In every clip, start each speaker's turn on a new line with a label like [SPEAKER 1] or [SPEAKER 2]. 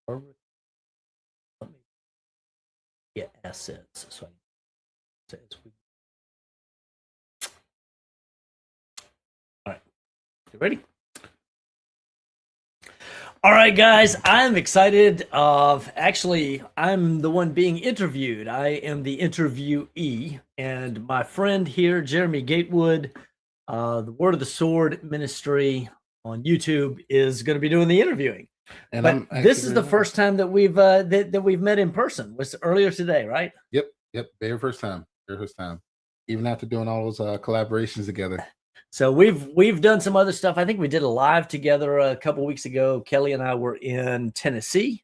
[SPEAKER 1] Let me get assets. So all right, you ready? All right, guys, I'm excited. Actually, I'm the one being interviewed. I am the interviewee, and my friend here, Jeremy Gatewood, the Word of the Sword Ministry on YouTube, is going to be doing the interviewing.
[SPEAKER 2] And
[SPEAKER 1] but this is the first time that we've met in person. Was earlier today, right?
[SPEAKER 2] Yep. Very first time. Even after doing all those collaborations together.
[SPEAKER 1] So we've done some other stuff. I think we did a live together a couple weeks ago. Kelly and I were in Tennessee.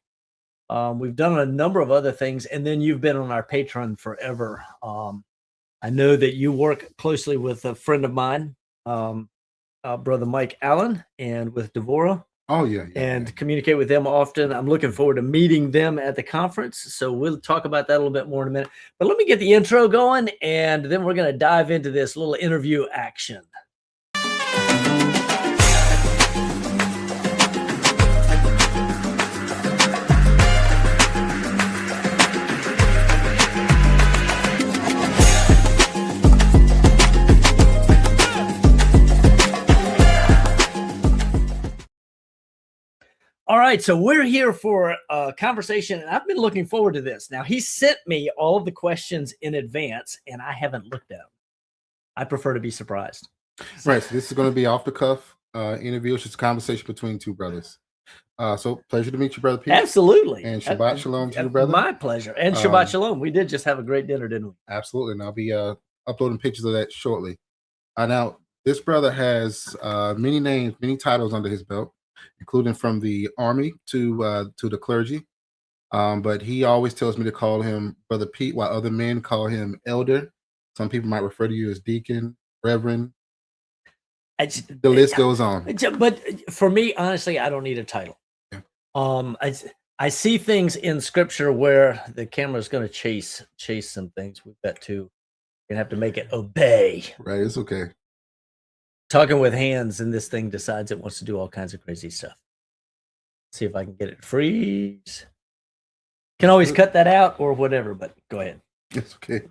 [SPEAKER 1] We've done a number of other things, and then you've been on our Patreon forever. I know that you work closely with a friend of mine, Brother Mike Allen, and with Devorah.
[SPEAKER 2] Oh, yeah.
[SPEAKER 1] Communicate with them often. I'm looking forward to meeting them at the conference. So we'll talk about that a little bit more in a minute. But let me get the intro going, and then we're going to dive into this little interview action. All right, so we're here for a conversation, and I've been looking forward to this. Now, he sent me all of the questions in advance, and I haven't looked at them. I prefer to be surprised.
[SPEAKER 2] Right, so this is going to be off-the-cuff interview. It's just a conversation between two brothers. So pleasure to meet you, Brother Pete.
[SPEAKER 1] Absolutely.
[SPEAKER 2] And Shabbat Shalom to you, brother.
[SPEAKER 1] My pleasure. And Shabbat Shalom. We did just have a great dinner, didn't we?
[SPEAKER 2] Absolutely, and I'll be uploading pictures of that shortly. Now, this brother has many names, many titles under his belt, including from the army to the clergy. But he always tells me to call him Brother Pete, while other men call him elder. Some people might refer to you as deacon, reverend. The list goes on.
[SPEAKER 1] But for me, honestly, I don't need a title.
[SPEAKER 2] Yeah.
[SPEAKER 1] I see things in scripture where the camera's going to chase some things. We've got to, you're gonna have to make it obey.
[SPEAKER 2] Right, it's okay.
[SPEAKER 1] Talking with hands, and this thing decides it wants to do all kinds of crazy stuff. See if I can get it to freeze. Can always cut that out or whatever, but go ahead.
[SPEAKER 2] It's okay.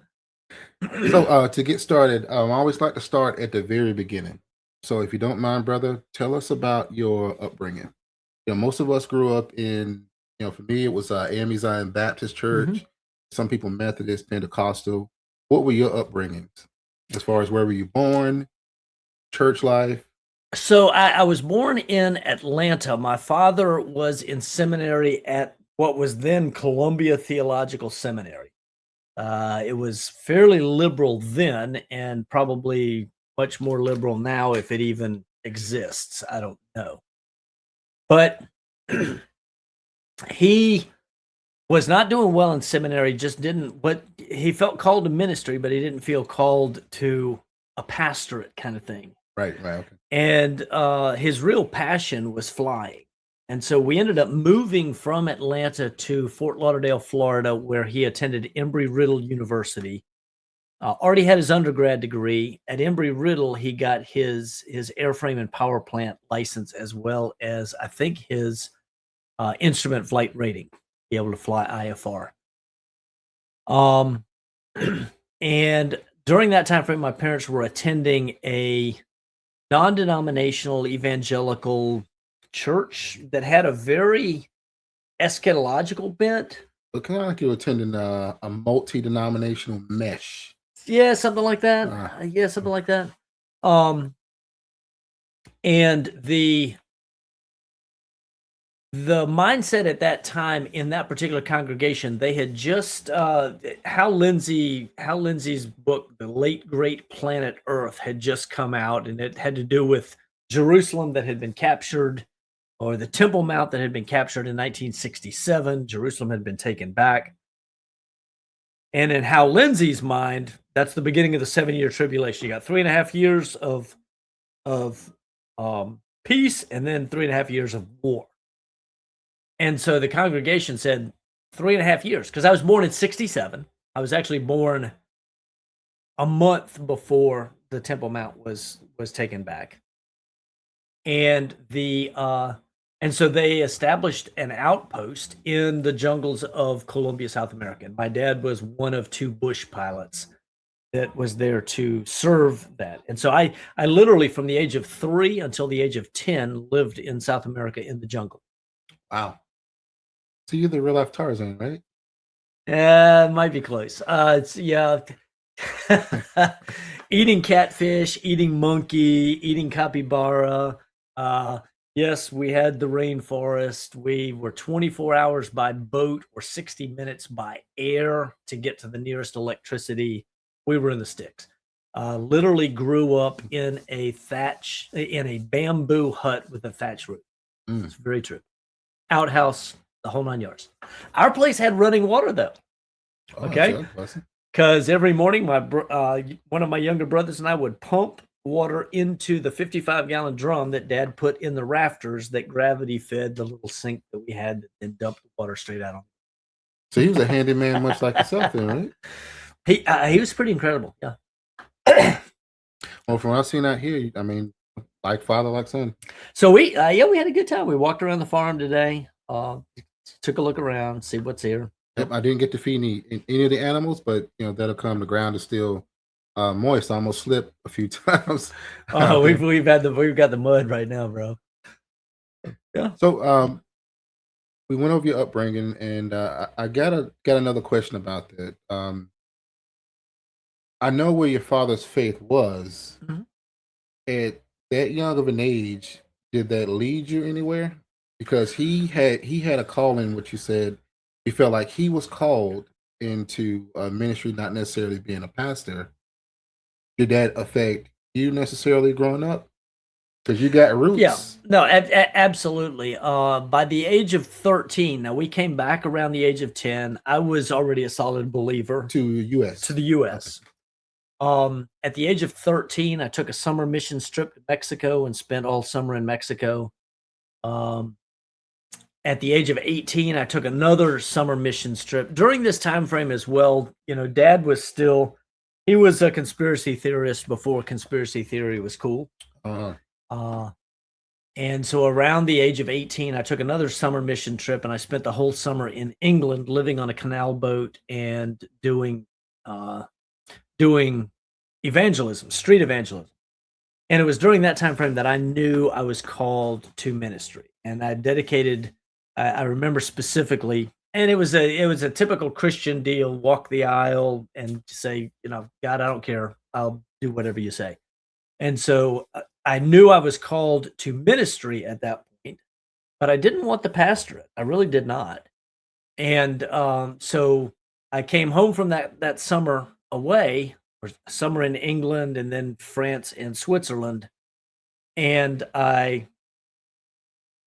[SPEAKER 2] So to get started, I always like to start at the very beginning. So if you don't mind, brother, tell us about your upbringing. Most of us grew up in, for me, it was AME Zion Baptist Church. Mm-hmm. Some people Methodist, Pentecostal. What were your upbringings as far as where were you born, church life?
[SPEAKER 1] So I was born in Atlanta. My father was in seminary at what was then Columbia Theological Seminary. It was fairly liberal then, and probably much more liberal now, if it even exists. I don't know. But he was not doing well in seminary, he felt called to ministry, but he didn't feel called to a pastorate kind of thing.
[SPEAKER 2] Right. Okay.
[SPEAKER 1] And his real passion was flying. And so we ended up moving from Atlanta to Fort Lauderdale, Florida, where he attended Embry-Riddle University. Already had his undergrad degree. At Embry-Riddle, he got his airframe and power plant license, as well as, I think, his instrument flight rating, be able to fly IFR. And during that time frame, my parents were attending a non-denominational evangelical church that had a very eschatological bent.
[SPEAKER 2] But kind of like you were attending a multi-denominational mesh.
[SPEAKER 1] Yeah, something like that. Something like that. And the mindset at that time in that particular congregation, they had just Hal Lindsey's book, The Late Great Planet Earth, had just come out, and it had to do with Jerusalem that had been captured, or the Temple Mount that had been captured in 1967. Jerusalem had been taken back. And in Hal Lindsey's mind, that's the beginning of the 7-year tribulation. You got 3.5 years of peace, and then 3.5 years of war. And so the congregation said 3.5 years, because I was born in 1967. I was actually born a month before the Temple Mount was taken back. And the And so they established an outpost in the jungles of Colombia, South America. And my dad was one of two bush pilots that was there to serve that. And so I literally, from the age of 3 until the age of 10, lived in South America in the jungle.
[SPEAKER 2] Wow. So you're the real life Tarzan, right?
[SPEAKER 1] Yeah, might be close. It's yeah. Eating catfish, eating monkey, eating capybara. Uh, yes, we had the rainforest. We were 24 hours by boat or 60 minutes by air to get to the nearest electricity. We were in the sticks. Literally grew up in a bamboo hut with a thatch roof.
[SPEAKER 2] Mm.
[SPEAKER 1] It's very true. Outhouse, the whole 9 yards. Our place had running water though.
[SPEAKER 2] Oh,
[SPEAKER 1] Okay. Because every morning, one of my younger brothers and I would pump water into the 55-gallon drum that Dad put in the rafters that gravity fed the little sink that we had and dumped the water straight out on.
[SPEAKER 2] So he was a handyman, much like yourself, then, right?
[SPEAKER 1] He was pretty incredible. Yeah.
[SPEAKER 2] Well, from what I've seen out here, I mean, like father, like son.
[SPEAKER 1] So we had a good time. We walked around the farm today. Took a look around, see what's here.
[SPEAKER 2] Yep, I didn't get to feed any of the animals, but that'll come. The ground is still moist. I almost slipped a few times.
[SPEAKER 1] Oh, we've got the mud right now, bro. Yeah.
[SPEAKER 2] So we went over your upbringing, and I got another question about that. I know where your father's faith was.
[SPEAKER 1] Mm-hmm.
[SPEAKER 2] At that young of an age, did that lead you anywhere? Because he had a calling, what you said. He felt like he was called into a ministry, not necessarily being a pastor. Did that affect you necessarily growing up? Because you got roots.
[SPEAKER 1] Yeah, no, absolutely. By the age of 13, now we came back around the age of 10. I was already a solid believer
[SPEAKER 2] to U.S.
[SPEAKER 1] the U.S. Okay. At the age of 13, I took a summer mission trip to Mexico and spent all summer in Mexico. At the age of 18, I took another summer mission trip. During this time frame as well, Dad was he was a conspiracy theorist before conspiracy theory was cool. And so around the age of 18, I took another summer mission trip, and I spent the whole summer in England living on a canal boat and doing evangelism, street evangelism. And it was during that time frame that I knew I was called to ministry. And I remember specifically, and it was a typical Christian deal, walk the aisle and say, God, I don't care. I'll do whatever you say. And so I knew I was called to ministry at that point, but I didn't want the pastorate. I really did not. And so I came home from that summer away, or summer in England and then France and Switzerland. And I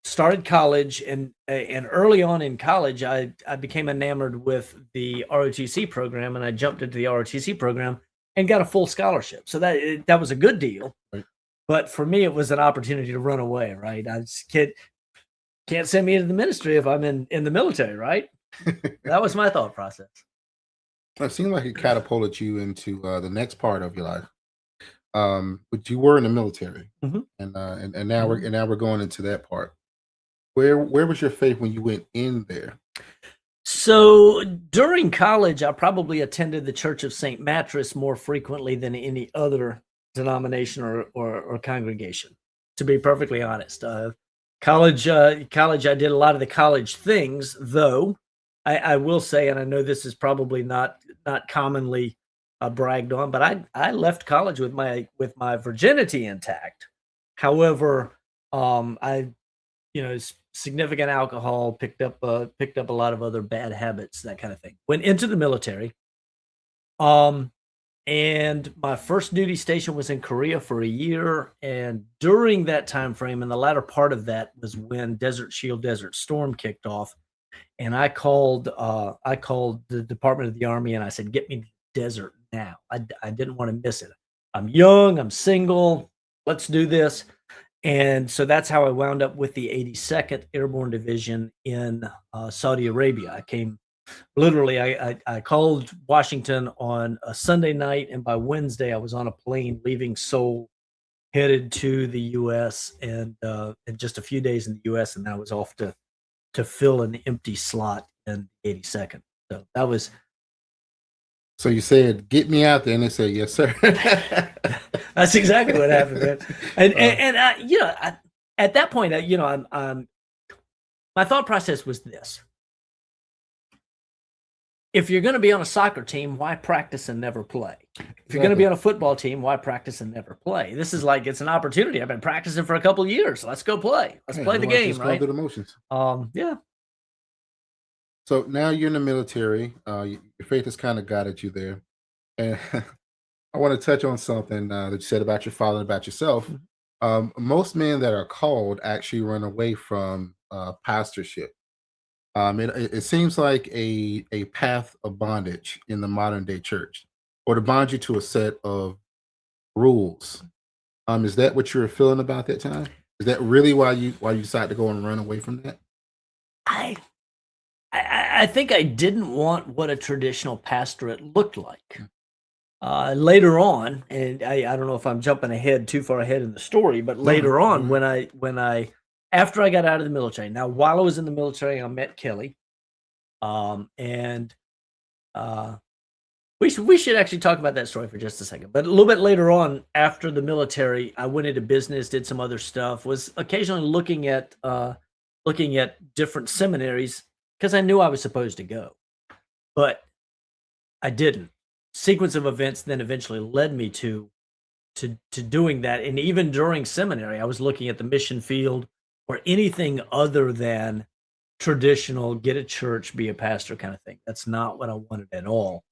[SPEAKER 1] started college, and early on in college, I became enamored with the ROTC program, and I jumped into the ROTC program and got a full scholarship. So that was a good deal.
[SPEAKER 2] Right.
[SPEAKER 1] But for me, it was an opportunity to run away, right? I just can't send me into the ministry if I'm in the military, right? That was my thought process.
[SPEAKER 2] It seemed like it catapulted you into the next part of your life. But you were in the military,
[SPEAKER 1] mm-hmm.
[SPEAKER 2] and now we're going into that part. Where was your faith when you went in there?
[SPEAKER 1] So during college, I probably attended the Church of St. Mattress more frequently than any other denomination or congregation, to be perfectly honest. College, I did a lot of the college things, though I will say, and I know this is probably not commonly bragged on, but I left college with my virginity intact. However, significant alcohol, picked up a lot of other bad habits, that kind of thing. Went into the military. And my first duty station was in Korea for a year. And during that time frame, in the latter part of that, was when Desert Shield, Desert Storm kicked off. And I called the Department of the Army, and I said, "Get me to the desert now. I didn't want to miss it. I'm young, I'm single. Let's do this." And so that's how I wound up with the 82nd Airborne Division in Saudi Arabia. I came literally, I called Washington on a Sunday night, and by Wednesday I was on a plane leaving Seoul headed to the U.S. and just a few days in the U.S. and I was off to fill an empty slot in the 82nd. So that was.
[SPEAKER 2] So you said, "Get me out there," and they said, "Yes, sir."
[SPEAKER 1] That's exactly what happened, man. And you know, at that point, you know, my thought process was this: if you're going to be on a soccer team, why practice and never play? If you're going to be on a football team, why practice and never play? This is like, it's an opportunity. I've been practicing for a couple of years. Let's go play. Let's play the game,
[SPEAKER 2] just
[SPEAKER 1] right?
[SPEAKER 2] go through the motions.
[SPEAKER 1] Yeah.
[SPEAKER 2] So now you're in the military. Your faith has kind of guided you there, and I want to touch on something that you said about your father and about yourself. Most men that are called actually run away from pastorship. It seems like a path of bondage in the modern day church, or to bond you to a set of rules. Is that what you were feeling about that time? Is that really why you decided to go and run away from that?
[SPEAKER 1] I think I didn't want what a traditional pastorate looked like. Later on, and I don't know if I'm jumping ahead too far ahead in the story, but later on, when I after I got out of the military, now while I was in the military, I met Kelly, and we should actually talk about that story for just a second. But a little bit later on, after the military, I went into business, did some other stuff, was occasionally looking at different seminaries because I knew I was supposed to go, but I didn't. Sequence of events then eventually led me to doing that. And even during seminary, I was looking at the mission field or anything other than traditional, get a church, be a pastor kind of thing. That's not what I wanted at all.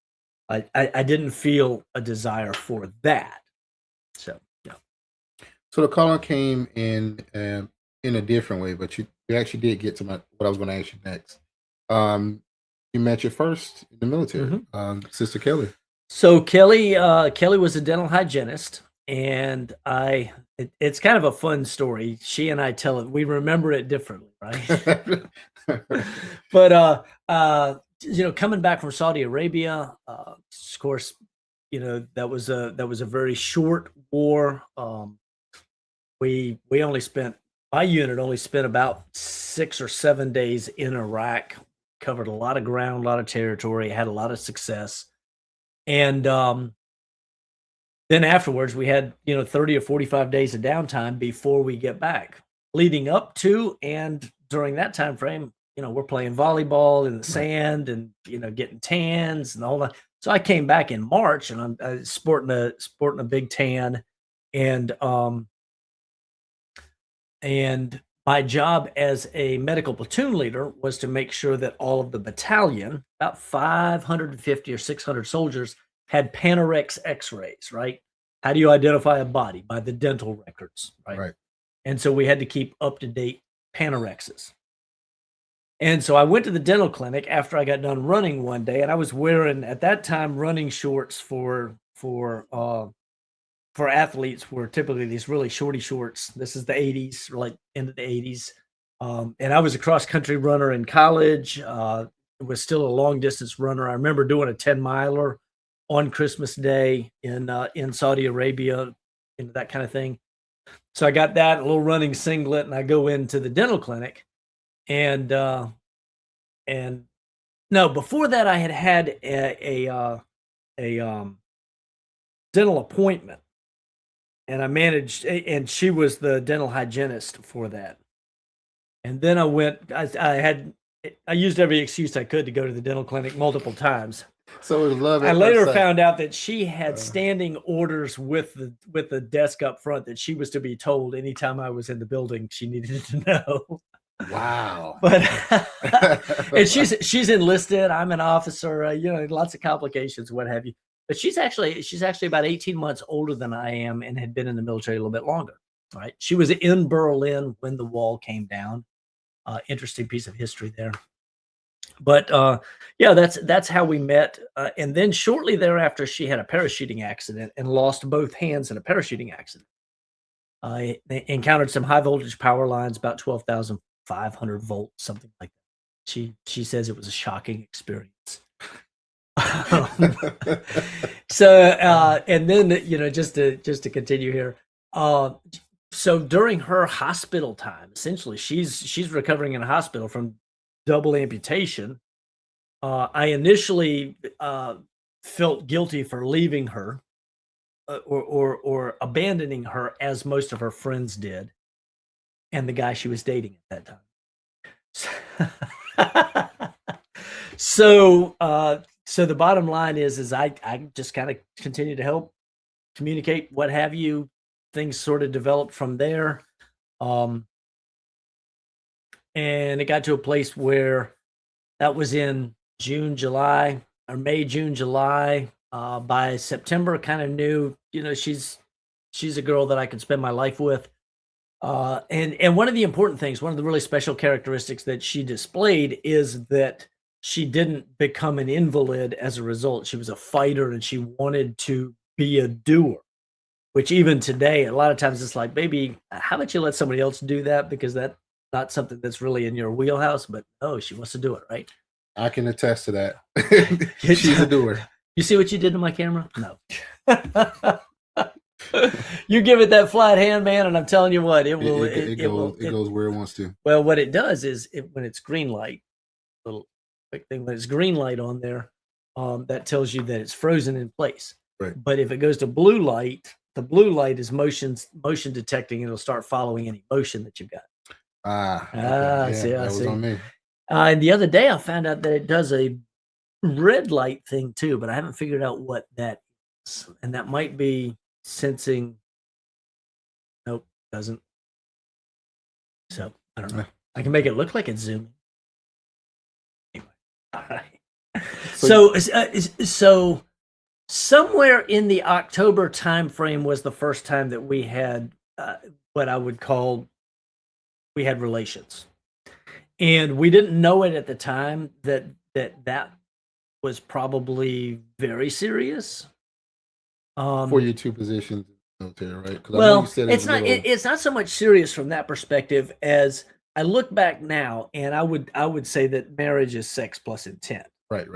[SPEAKER 1] I didn't feel a desire for that. So, yeah.
[SPEAKER 2] So the calling came in a different way, but you actually did get to what I was going to ask you next. You met your first in the military, Sister Kelly.
[SPEAKER 1] So Kelly was a dental hygienist, and it's kind of a fun story. She and I tell it. We remember it differently, right? But you know, coming back from Saudi Arabia, of course, you know, that was a very short war. We only spent, my unit only spent about 6 or 7 days in Iraq, covered a lot of ground, a lot of territory, had a lot of success. And then afterwards, we had, you know, 30 or 45 days of downtime before we get back. Leading up to and during that time frame, you know, we're playing volleyball in the sand and, you know, getting tans and all that. So I came back in March and I'm sporting a big tan, and my job as a medical platoon leader was to make sure that all of the battalion, about 550 or 600 soldiers, had Panorex x-rays, right? How do you identify a body? By the dental records, right?
[SPEAKER 2] Right.
[SPEAKER 1] And so we had to keep up-to-date Panorexes. And so I went to the dental clinic after I got done running one day, and I was wearing, at that time, running shorts for athletes were typically these really shorty shorts. This is the 80s, like into the 80s. And I was a cross country runner in college. Was still a long distance runner. I remember doing a 10 miler on Christmas Day in Saudi Arabia, and that kind of thing. So I got that, a little running singlet, and I go into the dental clinic. And no, before that I had a dental appointment. And I managed, and she was the dental hygienist for that. And then I went, I used every excuse I could to go to the dental clinic multiple times.
[SPEAKER 2] So it was love.
[SPEAKER 1] I later found out that she had standing orders with the desk up front that she was to be told anytime I was in the building she needed to know.
[SPEAKER 2] Wow.
[SPEAKER 1] But and she's enlisted. I'm an officer. You know, lots of complications, what have you. But she's actually about 18 months older than I am and had been in the military a little bit longer. Right? She was in Berlin when the wall came down. Interesting piece of history there. But yeah, that's how we met. And then shortly thereafter, she had a parachuting accident and lost both hands in a parachuting accident. I encountered some high voltage power lines, about 12,500 volts, something like that. She says it was a shocking experience. So and then, you know, just to continue here, Uh, so during her hospital time, essentially, she's recovering in a hospital from double amputation. I initially felt guilty for leaving her or abandoning her, as most of her friends did, and the guy she was dating at that time. So the bottom line is I just kind of continue to help communicate, what have you. Things sort of developed from there. Um, and it got to a place where that was in June, July, or May, June, July. By September, kind of knew, she's a girl that I could spend my life with. And one of the important things, one of the really special characteristics that she displayed is that she didn't become an invalid as a result. She was a fighter and she wanted to be a doer, which even today, a lot of times it's like, baby, how about you let somebody else do that? Because that's not something that's really in your wheelhouse, but no, she wants to do it, right?
[SPEAKER 2] I can attest to that. She's a doer.
[SPEAKER 1] You see what you did to my camera? No. You give it that flat hand, man, and I'm telling you what, it
[SPEAKER 2] goes where it wants to.
[SPEAKER 1] Well, what it does is when it's green light, little quick thing, when it's green light on there, that tells you that it's frozen in place.
[SPEAKER 2] Right.
[SPEAKER 1] But if it goes to blue light, the blue light is motion detecting, and it'll start following any motion that you've got.
[SPEAKER 2] Okay. Yeah,
[SPEAKER 1] see,
[SPEAKER 2] that was on me.
[SPEAKER 1] And the other day I found out that it does a red light thing too, but I haven't figured out what that is. And that might be sensing. Nope, doesn't. So I don't know. I can make it look like it's zooming. Anyway, all right. So somewhere in the October timeframe was the first time that we had what I would call, we had relations, and we didn't know it at the time that was probably very serious.
[SPEAKER 2] For your two positions in the military, right?
[SPEAKER 1] Well, it's not so much serious from that perspective as I look back now, and I would say that marriage is sex plus intent.
[SPEAKER 2] Right.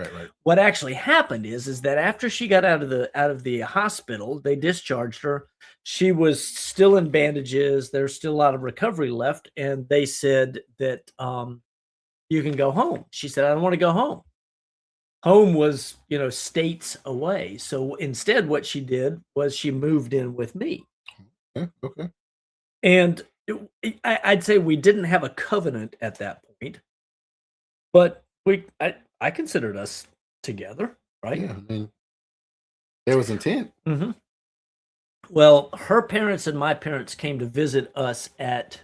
[SPEAKER 1] What actually happened is that after she got out of the hospital, they discharged her. She was still in bandages. There's still a lot of recovery left, and they said that you can go home. She said, I don't want to go home. Home was, states away. So instead, what she did was she moved in with me.
[SPEAKER 2] Okay.
[SPEAKER 1] And I'd say we didn't have a covenant at that point, but I considered us together, right?
[SPEAKER 2] Yeah, I mean, there was intent.
[SPEAKER 1] Mm-hmm. Well, her parents and my parents came to visit us at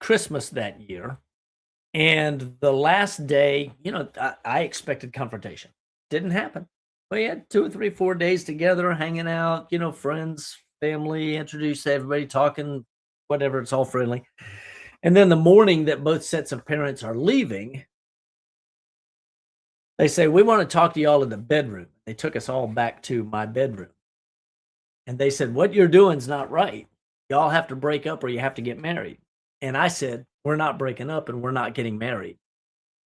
[SPEAKER 1] Christmas that year. And the last day, I expected confrontation. Didn't happen. We had 2 or 3, 4 days together, hanging out, friends, family, introduced everybody, talking, whatever, it's all friendly. And then the morning that both sets of parents are leaving, they say, we want to talk to y'all in the bedroom. They took us all back to my bedroom. And they said, what you're doing is not right. Y'all have to break up or you have to get married. And I said, we're not breaking up and we're not getting married.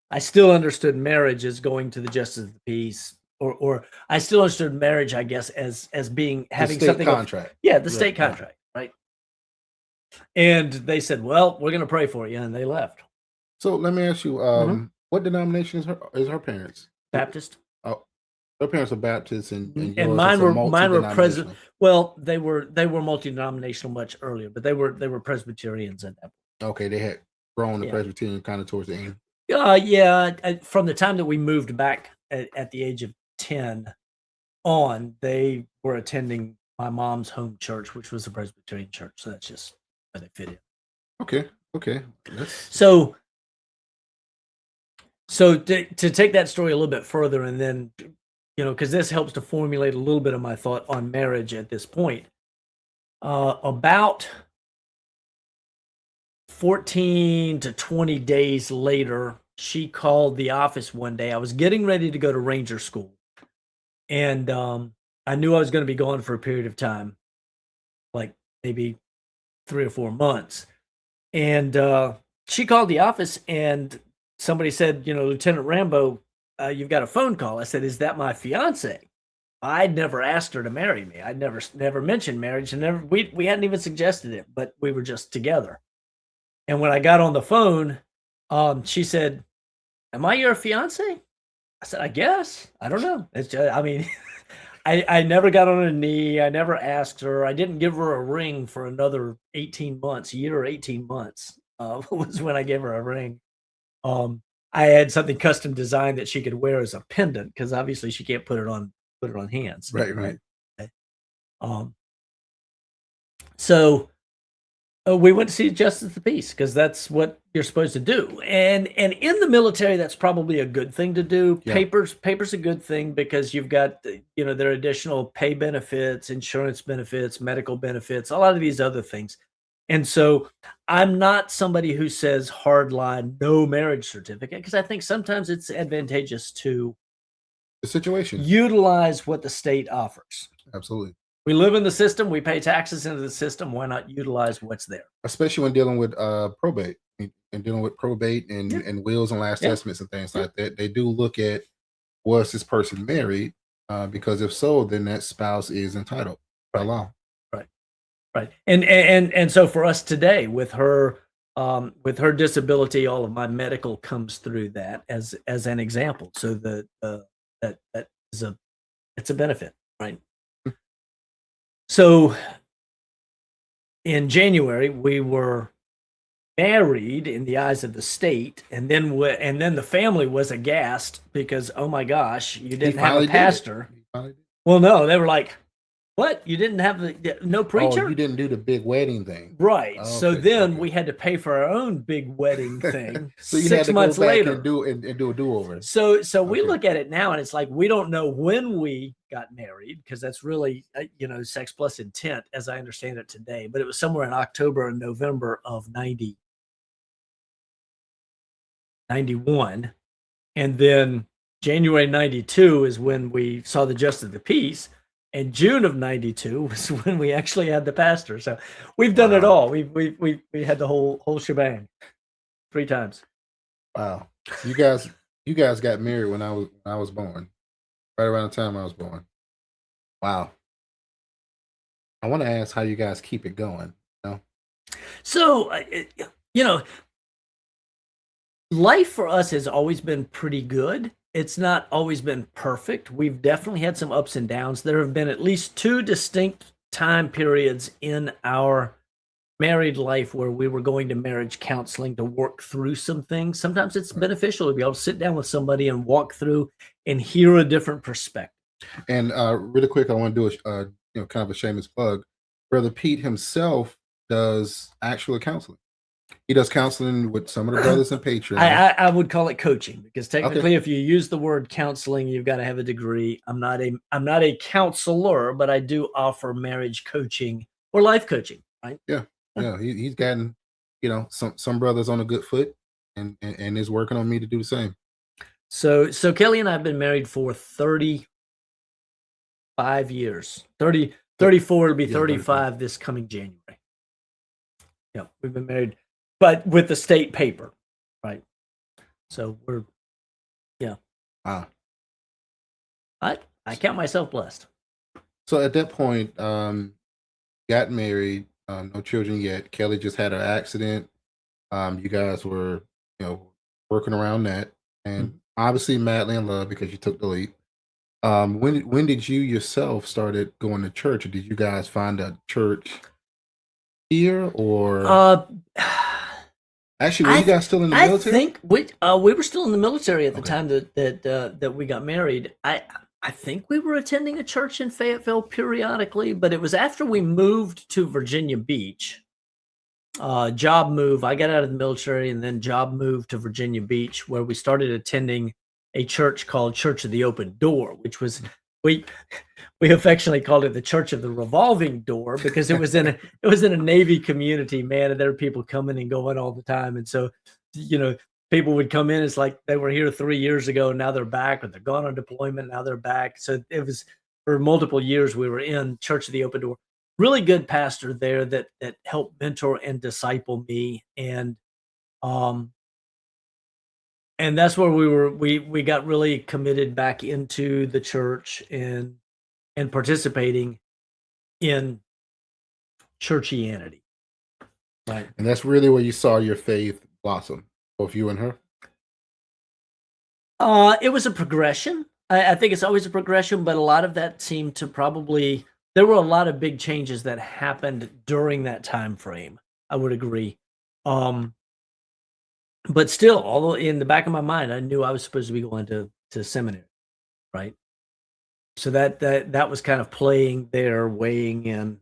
[SPEAKER 1] I still understood marriage as going to the justice of the peace, or I still understood marriage, I guess, as being having something
[SPEAKER 2] contract.
[SPEAKER 1] The state contract, right? And they said, well, we're going to pray for you, and they left.
[SPEAKER 2] So let me ask you, what denomination is her parents?
[SPEAKER 1] Baptist.
[SPEAKER 2] Oh, her parents are Baptists, and
[SPEAKER 1] mine were Presbyterian. Well, they were multi-denominational much earlier, but they were Presbyterians at that point.
[SPEAKER 2] Okay, they had grown to Presbyterian kind of towards the end.
[SPEAKER 1] From the time that we moved back at the age of 10 on, they were attending my mom's home church, which was a Presbyterian church. So that's just where they fit in.
[SPEAKER 2] Okay.
[SPEAKER 1] So to take that story a little bit further, and then, because this helps to formulate a little bit of my thought on marriage at this point, about 14 to 20 days later, she called the office one day. I was getting ready to go to Ranger School, and I knew I was going to be gone for a period of time, like maybe 3 or 4 months. And she called the office, and somebody said, Lieutenant Rambo, you've got a phone call. I said, is that my fiance? I'd never asked her to marry me. I'd never mentioned marriage, and never we hadn't even suggested it, but we were just together. And when I got on the phone, she said, "Am I your fiance?" I said, "I guess. I don't know." It's just, I mean, I never got on a knee. I never asked her. I didn't give her a ring for another 18 months, a year or 18 months, was when I gave her a ring. I had something custom designed that she could wear as a pendant because obviously she can't put it on hands.
[SPEAKER 2] Right, right.
[SPEAKER 1] Um, so we went to see Justice of the Peace because that's what you're supposed to do. And in the military, that's probably a good thing to do.
[SPEAKER 2] Yeah.
[SPEAKER 1] Papers a good thing because you've got there are additional pay benefits, insurance benefits, medical benefits, a lot of these other things. And so I'm not somebody who says hard line no marriage certificate because I think sometimes it's advantageous to
[SPEAKER 2] The situation.
[SPEAKER 1] utilize what the state offers.
[SPEAKER 2] Absolutely.
[SPEAKER 1] We live in the system, we pay taxes into the system, why not utilize what's there?
[SPEAKER 2] Especially when dealing with probate and dealing with probate and,
[SPEAKER 1] Yeah.
[SPEAKER 2] and wills and last
[SPEAKER 1] Yeah.
[SPEAKER 2] estimates and things like that. They do look at, was this person married? Because if so, then that spouse is entitled by law.
[SPEAKER 1] Right. Right. And so for us today with her disability, all of my medical comes through that as an example. So that is it's a benefit, right? So in January, we were married in the eyes of the state, and then the family was aghast because, oh my gosh, you didn't have a pastor. Well, no, they were like, "What? You didn't have no preacher?
[SPEAKER 2] Oh, you didn't do the big wedding thing,
[SPEAKER 1] right?" So
[SPEAKER 2] Okay,
[SPEAKER 1] then
[SPEAKER 2] okay.
[SPEAKER 1] we had to pay for our own big wedding thing
[SPEAKER 2] So you
[SPEAKER 1] 6
[SPEAKER 2] had to
[SPEAKER 1] months
[SPEAKER 2] go back
[SPEAKER 1] later.
[SPEAKER 2] and do a do over.
[SPEAKER 1] So we
[SPEAKER 2] Okay.
[SPEAKER 1] look at it now, and it's like we don't know when we got married because that's really sex plus intent, as I understand it today. But it was somewhere in October and November of 91, and then January 92 is when we saw the Justice of the Peace, and June of 92 was when we actually had the pastor. So we've done it
[SPEAKER 2] Wow.
[SPEAKER 1] all. We had the whole shebang 3 times.
[SPEAKER 2] Wow. You guys got married when I was born. Right around the time I was born. Wow. I want to ask how you guys keep it going.
[SPEAKER 1] So you know, life for us has always been pretty good. It's not always been perfect. We've definitely had some ups and downs. There have been at least 2 distinct time periods in our married life where we were going to marriage counseling to work through some things. Sometimes it's beneficial to be able to sit down with somebody and walk through and hear a different perspective.
[SPEAKER 2] And really quick, I want to do kind of a shameless plug. Brother Pete himself does actual counseling. He does counseling with some of the brothers in Patreon.
[SPEAKER 1] I would call it coaching because technically, if you use the word counseling, you've got to have a degree. I'm not a counselor, but I do offer marriage coaching or life coaching. Right?
[SPEAKER 2] Yeah. He's gotten some brothers on a good foot, and is working on me to do the same.
[SPEAKER 1] So Kelly and I have been married for 35 years. 34 will be 35 this coming January. Yeah, we've been married, but with the state paper, right? So we're, yeah.
[SPEAKER 2] Wow.
[SPEAKER 1] I count myself blessed.
[SPEAKER 2] So at that point, got married, no children yet. Kelly just had an accident. You guys were, working around that, and obviously madly in love because you took the leap. When did you yourself started going to church, or did you guys find a church here, or actually, were you guys still in the military?
[SPEAKER 1] I think we were still in the military at the time that we got married. I think we were attending a church in Fayetteville periodically, but it was after we moved to Virginia Beach. Job move. I got out of the military and then job move to Virginia Beach, where we started attending a church called Church of the Open Door, which was we affectionately called it the Church of the Revolving Door because it was in a Navy community, man, and there were people coming and going all the time, and so people would come in. It's like they were here 3 years ago, now they're back, or they're gone on deployment, now they're back. So it was for multiple years we were in Church of the Open Door. Really good pastor there that helped mentor and disciple me, and that's where we got really committed back into the church, and and participating in churchianity. Right.
[SPEAKER 2] And that's really where you saw your faith blossom, both you and her.
[SPEAKER 1] It was a progression. I think it's always a progression, but a lot of that seemed to probably there were a lot of big changes that happened during that time frame. I would agree. Um, but still, although in the back of my mind, I knew I was supposed to be going to seminary, right? So that was kind of playing there, weighing in,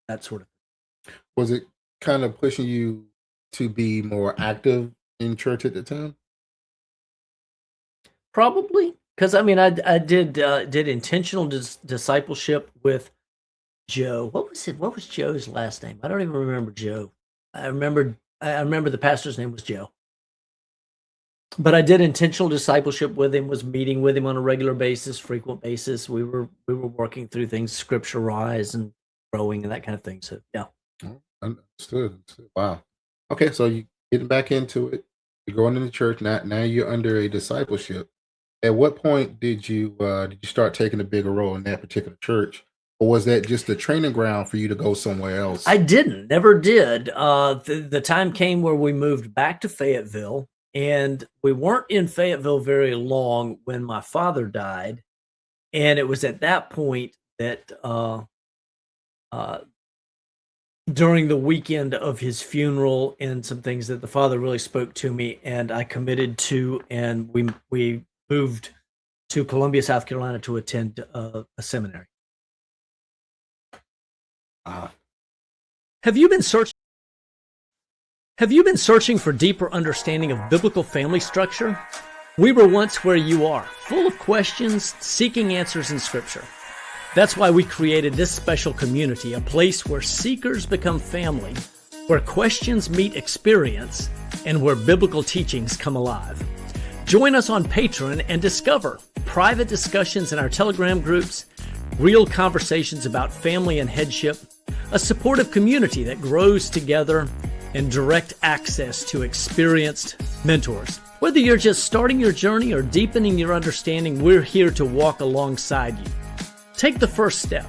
[SPEAKER 1] that sort of thing.
[SPEAKER 2] Was it kind of pushing you to be more active in church at the time?
[SPEAKER 1] Probably because I mean I did intentional discipleship with Joe. What was it? What was Joe's last name? I don't even remember Joe. I remember the pastor's name was Joe. But I did intentional discipleship with him, was meeting with him on a regular basis, frequent basis. We were working through things scripture wise and growing and that kind of thing. So yeah.
[SPEAKER 2] Oh, understood. Wow. Okay, so you getting back into it. You're going into church now. Now you're under a discipleship. At what point did you start taking a bigger role in that particular church, or was that just a training ground for you to go somewhere else?
[SPEAKER 1] I didn't, never did. The time came where we moved back to Fayetteville, and we weren't in Fayetteville very long when my father died. And it was at that point that uh, during the weekend of his funeral and some things that the father really spoke to me, and I committed to, and we moved to Columbia, South Carolina to attend a seminary.
[SPEAKER 2] Uh,
[SPEAKER 1] Have you been searching? Have you been searching for deeper understanding of biblical family structure? We were once where you are, full of questions, seeking answers in Scripture. That's why we created this special community, a place where seekers become family, where questions meet experience, and where biblical teachings come alive. Join us on Patreon and discover private discussions in our Telegram groups, real conversations about family and headship, a supportive community that grows together, and direct access to experienced mentors. Whether you're just starting your journey or deepening your understanding, we're here to walk alongside you. Take the first step.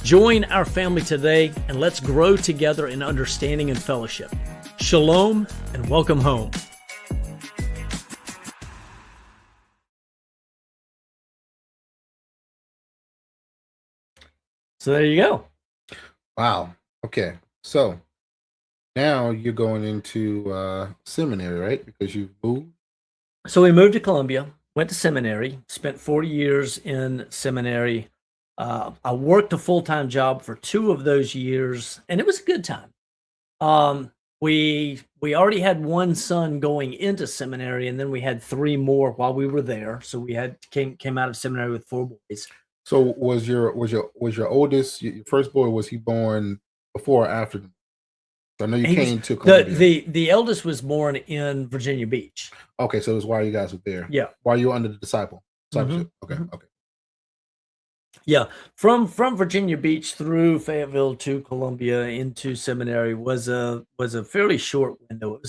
[SPEAKER 1] Join our family today, and let's grow together in understanding and fellowship. Shalom, and welcome home. So there you go.
[SPEAKER 2] wow. Okay, so now you're going into seminary, right? Because you've moved.
[SPEAKER 1] So we moved to Columbia, went to seminary, spent 40 years in seminary. I worked a full-time job for 2 of those years, and it was a good time. We already had 1 son going into seminary, and then we had 3 more while we were there. So we came out of seminary with 4 boys.
[SPEAKER 2] So was your oldest your first boy? Was he born before or after? I know you
[SPEAKER 1] He was
[SPEAKER 2] came to Columbia.
[SPEAKER 1] the eldest was born in Virginia Beach.
[SPEAKER 2] Okay, so that's why you guys were there.
[SPEAKER 1] Yeah.
[SPEAKER 2] While you were under the discipleship. Okay,
[SPEAKER 1] mhm.
[SPEAKER 2] okay.
[SPEAKER 1] Yeah, from Virginia Beach through Fayetteville to Columbia into seminary was a fairly short window.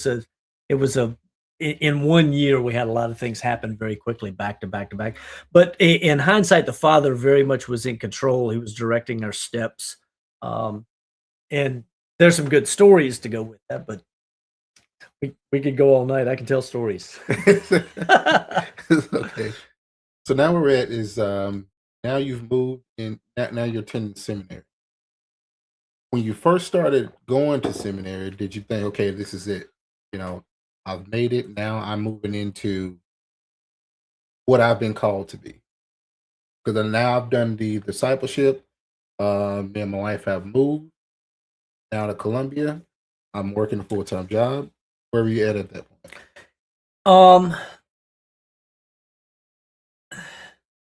[SPEAKER 1] It was a in 1 year we had a lot of things happen very quickly, back to back to back. But in hindsight, the father very much was in control. He was directing our steps, and there's some good stories to go with that. But we could go all night. I can tell stories.
[SPEAKER 2] Okay. So now where we're at is now you've moved in. Now you're attending seminary. When you first started going to seminary, did you think, okay, this is it? You know, I've made it. Now I'm moving into what I've been called to be. Because now I've done the discipleship. Me and my wife have moved now to Columbia. I'm working a full-time job. Where were you at that point?
[SPEAKER 1] Um,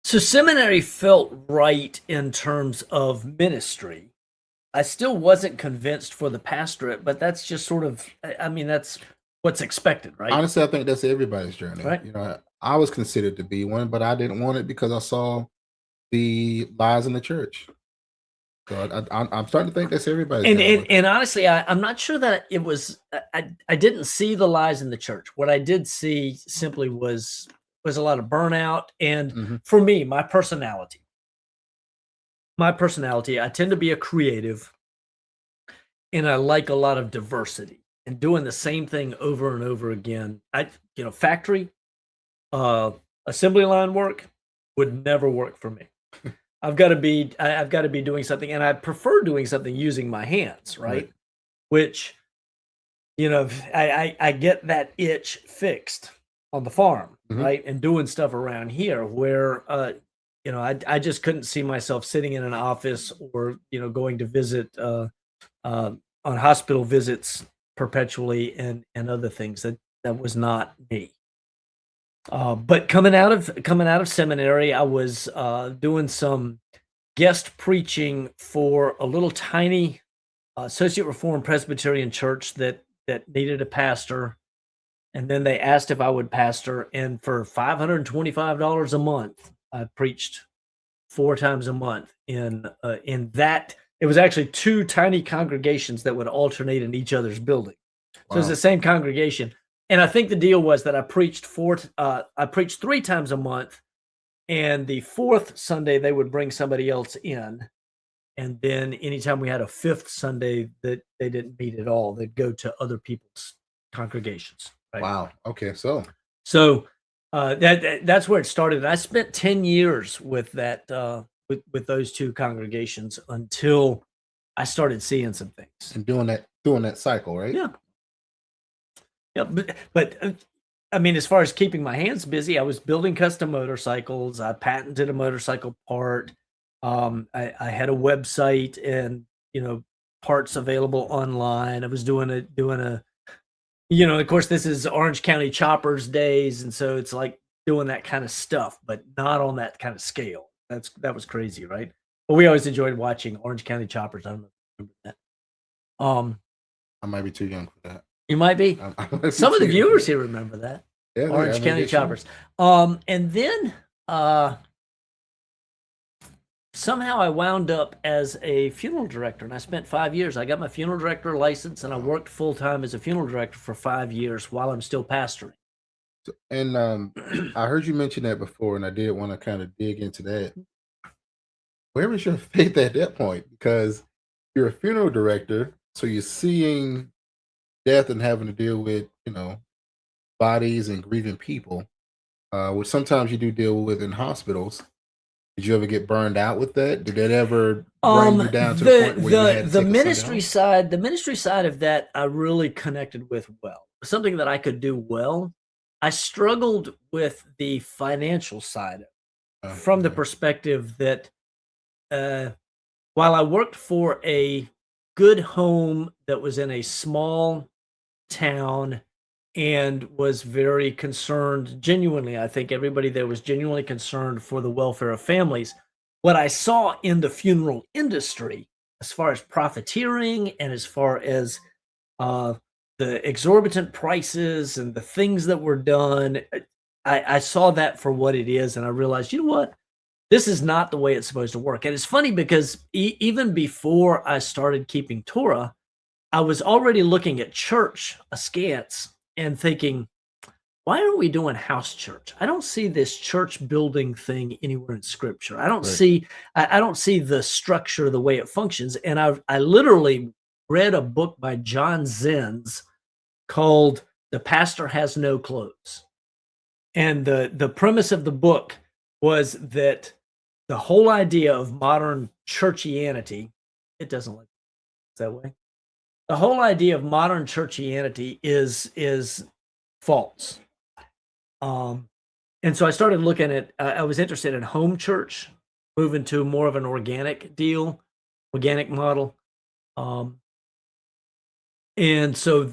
[SPEAKER 1] so seminary felt right in terms of ministry. I still wasn't convinced for the pastorate, but that's just sort of, I mean, that's what's expected, right?
[SPEAKER 2] Honestly, I think that's everybody's journey.
[SPEAKER 1] Right.
[SPEAKER 2] You know, I was considered to be one, but I didn't want it because I saw the lies in the church. So I'm starting to think that's everybody's journey.
[SPEAKER 1] And honestly, I'm not sure that it was. I didn't see the lies in the church. What I did see simply was a lot of burnout, and
[SPEAKER 2] Mhm.
[SPEAKER 1] for me, my personality. my personality, I tend to be a creative, and I like a lot of diversity and doing the same thing over and over again. Factory, uh, assembly line work would never work for me. I've got to be doing something, and I prefer doing something using my hands,
[SPEAKER 2] Right.
[SPEAKER 1] right? Which I get that itch fixed on the farm,
[SPEAKER 2] Mhm.
[SPEAKER 1] right, and doing stuff around here where I just couldn't see myself sitting in an office or going to visit uh, on hospital visits perpetually and other things that was not me. But coming out of seminary, I was doing some guest preaching for a little tiny Associate Reformed Presbyterian church that needed a pastor, and then they asked if I would pastor, and for $525 a month, I preached 4 times a month in that. It was actually 2 tiny congregations that would alternate in each other's building. So it's
[SPEAKER 2] Wow.
[SPEAKER 1] the same congregation, and I think the deal was that I preached 3 times a month, and the 4th Sunday, they would bring somebody else in, and then anytime we had a 5th Sunday that they didn't meet at all, they'd go to other people's congregations, right?
[SPEAKER 2] Wow. Okay. So
[SPEAKER 1] So, that's where it started. I spent 10 years with that, with those 2 congregations until I started seeing some things.
[SPEAKER 2] and doing that cycle, right?
[SPEAKER 1] Yeah. Yeah, but I mean, as far as keeping my hands busy, I was building custom motorcycles. I patented a motorcycle part. I had a website and parts available online. I was doing a of course, this is Orange County Choppers days, and so it's like doing that kind of stuff, but not on that kind of scale. That was crazy, right? But we always enjoyed watching Orange County Choppers. I don't know if you remember that.
[SPEAKER 2] I might be too young for that.
[SPEAKER 1] You might be.
[SPEAKER 2] I might be
[SPEAKER 1] Some of
[SPEAKER 2] too
[SPEAKER 1] the
[SPEAKER 2] young for
[SPEAKER 1] viewers
[SPEAKER 2] that.
[SPEAKER 1] here remember that.
[SPEAKER 2] Yeah,
[SPEAKER 1] Orange
[SPEAKER 2] I mean,
[SPEAKER 1] County
[SPEAKER 2] they should.
[SPEAKER 1] Choppers. And then somehow I wound up as a funeral director, and I spent 5 years. I got my funeral director license, and I worked full time as a funeral director for 5 years while I'm still pastoring.
[SPEAKER 2] And I heard you mention that before, and I did want to kind of dig into that. Where was your faith at that point? Because you're a funeral director, so you're seeing death and having to deal with, bodies and grieving people, which sometimes you do deal with in hospitals. Did you ever get burned out with that? Did that ever bring you down to the
[SPEAKER 1] The
[SPEAKER 2] point where you had to
[SPEAKER 1] the
[SPEAKER 2] take a Sunday off?
[SPEAKER 1] the ministry side of that, I really connected with well. Something that I could do well. I struggled with the financial side from the
[SPEAKER 2] Okay.
[SPEAKER 1] perspective that uh, while I worked for a good home that was in a small town and was very concerned, genuinely, I think everybody there was genuinely concerned for the welfare of families. What I saw in the funeral industry, as far as profiteering and as far as uh, the exorbitant prices and the things that were done, I saw that for what it is, and I realized, you know what? This is not the way it's supposed to work. And it's funny because even before I started keeping Torah, I was already looking at church askance and thinking, why aren't we doing house church? I don't see this church building thing anywhere in scripture.
[SPEAKER 2] Right.
[SPEAKER 1] I don't see the structure the way it functions. And I literally read a book by John Zenz called The Pastor Has No Clothes. And the premise of the book was that the whole idea of modern churchianity, it doesn't look that way. The whole idea of modern churchianity is false. Um, and so I started looking at. I was interested in home church, moving to more of an organic deal, organic model. Um, and so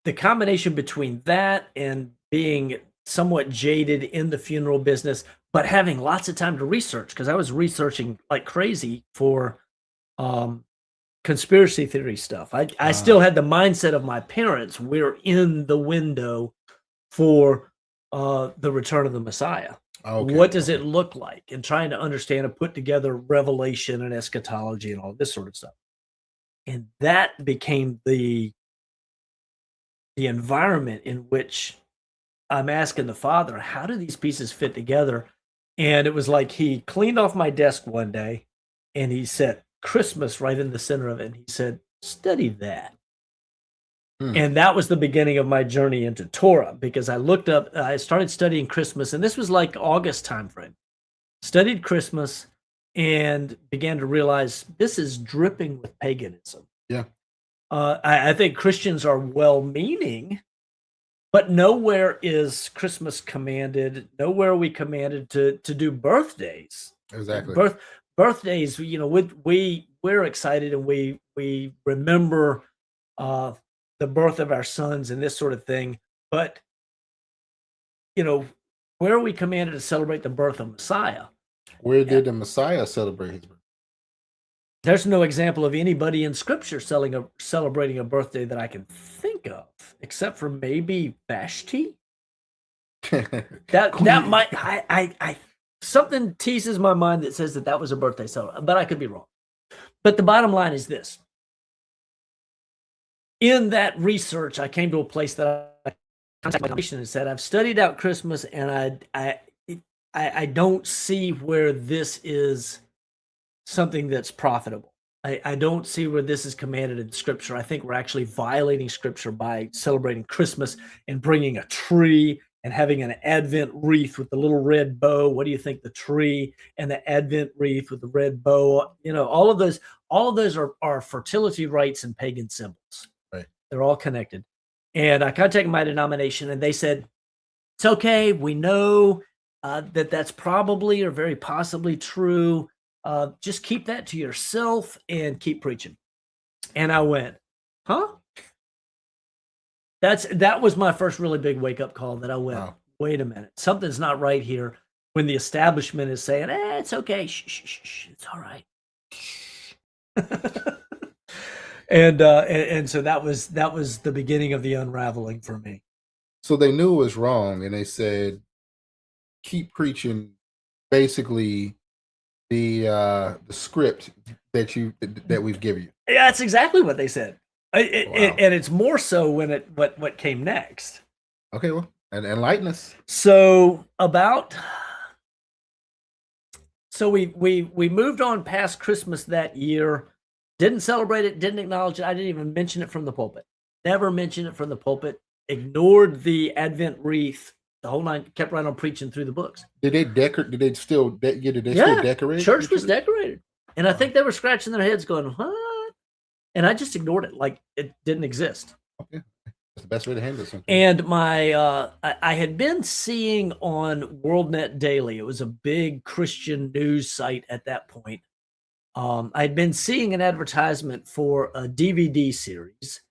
[SPEAKER 1] the combination between that and being somewhat jaded in the funeral business, but having lots of time to research because I was researching like crazy for um, conspiracy theory stuff. I still had the mindset of my parents. We're in the window for the return of the Messiah.
[SPEAKER 2] Okay.
[SPEAKER 1] What does it
[SPEAKER 2] Okay.
[SPEAKER 1] look like? And trying to understand and put together revelation and eschatology and all this sort of stuff. And that became the environment in which I'm asking the Father, how do these pieces fit together? And it was like he cleaned off my desk one day and he said Christmas right in the center of it. And he said, study that. And that was the beginning of my journey into Torah, because I started studying Christmas, and this was like August timeframe. Studied Christmas and began to realize this is dripping with paganism.
[SPEAKER 2] Yeah.
[SPEAKER 1] I think Christians are well-meaning, but nowhere is Christmas commanded. Nowhere are we commanded to do birthdays.
[SPEAKER 2] Exactly.
[SPEAKER 1] Birthdays, we're excited, and we remember the birth of our sons and this sort of thing. But where are we commanded to celebrate the birth of Messiah?
[SPEAKER 2] Where did the Messiah celebrate his birth?
[SPEAKER 1] There's no example of anybody in Scripture celebrating a birthday that I can think of, except for maybe Vashti. That might I something teases my mind that says that was a birthday celebration, but I could be wrong. But the bottom line is this: in that research, I came to a place that I contacted my nation and said, I've studied out Christmas, and I don't see where this is something that's profitable. I don't see where this is commanded in Scripture. I think we're actually violating Scripture by celebrating Christmas and bringing a tree and having an Advent wreath with the little red bow. What do you think? The tree and the Advent wreath with the red bow. All of those are fertility rites and pagan symbols.
[SPEAKER 2] Right.
[SPEAKER 1] They're all connected. And I contacted my denomination, and they said, it's okay. We know that's probably or very possibly true. Just keep that to yourself and keep preaching. And I went, huh? That was my first really big wake up call, that I went, wow, wait a minute, something's not right here. When the establishment is saying, it's okay, shh, it's all right. and so that was the beginning of the unraveling for me.
[SPEAKER 2] So they knew it was wrong, and they said, keep preaching basically the script that we've given you.
[SPEAKER 1] Yeah, that's exactly what they said.
[SPEAKER 2] Wow.
[SPEAKER 1] And it's more so when what came next.
[SPEAKER 2] Okay, well, and enlighten us.
[SPEAKER 1] So we moved on past Christmas that year. Didn't celebrate it, didn't acknowledge it. I didn't even mention it from the pulpit. Never mentioned it from the pulpit. Ignored the Advent wreath. The whole night, kept right on preaching through the books.
[SPEAKER 2] Did they decorate? Did they still decorate?
[SPEAKER 1] Church was decorated, and I think they were scratching their heads, going, "What?" And I just ignored it, like it didn't exist.
[SPEAKER 2] Okay, that's the best way to handle something.
[SPEAKER 1] And I had been seeing on WorldNet Daily. It was a big Christian news site at that point. I had been seeing an advertisement for a DVD series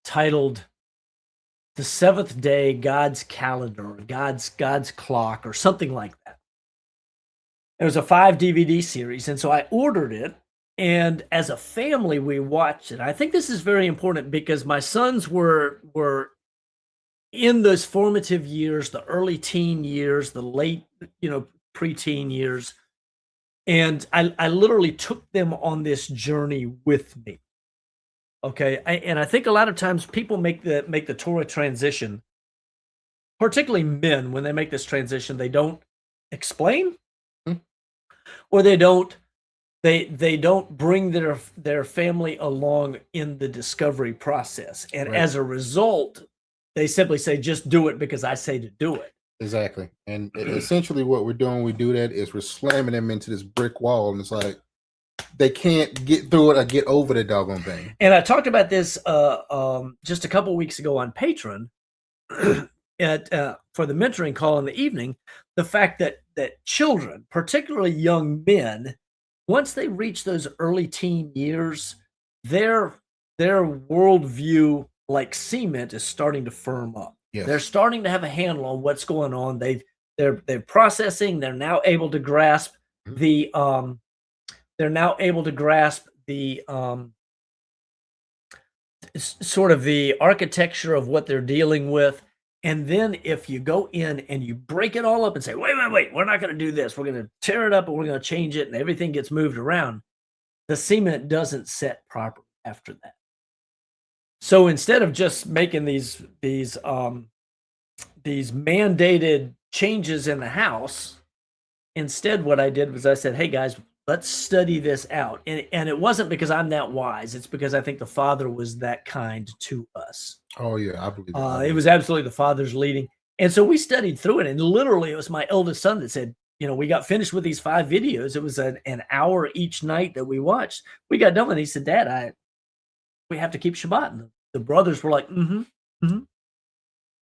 [SPEAKER 1] titled "The Seventh Day, God's Calendar," or God's Clock, or something like that. It was a 5 DVD series, and so I ordered it, and as a family, we watched it. I think this is very important because my sons were in those formative years, the early teen years, the late, preteen years, and I literally took them on this journey with me. Okay, and I think a lot of times people make the Torah transition, particularly men, when they make this transition, they don't explain, or they don't bring their family along in the discovery process, and right, as a result, they simply say, "Just do it because I say to do it."
[SPEAKER 2] Exactly, and essentially, what we're doing, we do that is we're slamming them into this brick wall, and it's like, they can't get through it or get over the doggone thing.
[SPEAKER 1] And I talked about this just a couple weeks ago on Patreon for the mentoring call in the evening. The fact that children, particularly young men, once they reach those early teen years, their worldview, like cement, is starting to firm up.
[SPEAKER 2] Yes.
[SPEAKER 1] They're starting to have a handle on what's going on. They're processing. They're now able to grasp the sort of the architecture of what they're dealing with. And then if you go in and you break it all up and say, wait, we're not going to do this. We're going to tear it up and we're going to change it, and everything gets moved around, the cement doesn't set properly after that. So instead of just making these mandated changes in the house, instead what I did was I said, hey guys, let's study this out. And it wasn't because I'm that wise. It's because I think the Father was that kind to us.
[SPEAKER 2] Oh yeah, I believe it.
[SPEAKER 1] It was absolutely the Father's leading. And so we studied through it. And literally, it was my eldest son that said, we got finished with these 5 videos. It was an hour each night that we watched. We got done with it. He said, Dad, we have to keep Shabbat. And the brothers were like, mm-hmm, mm-hmm.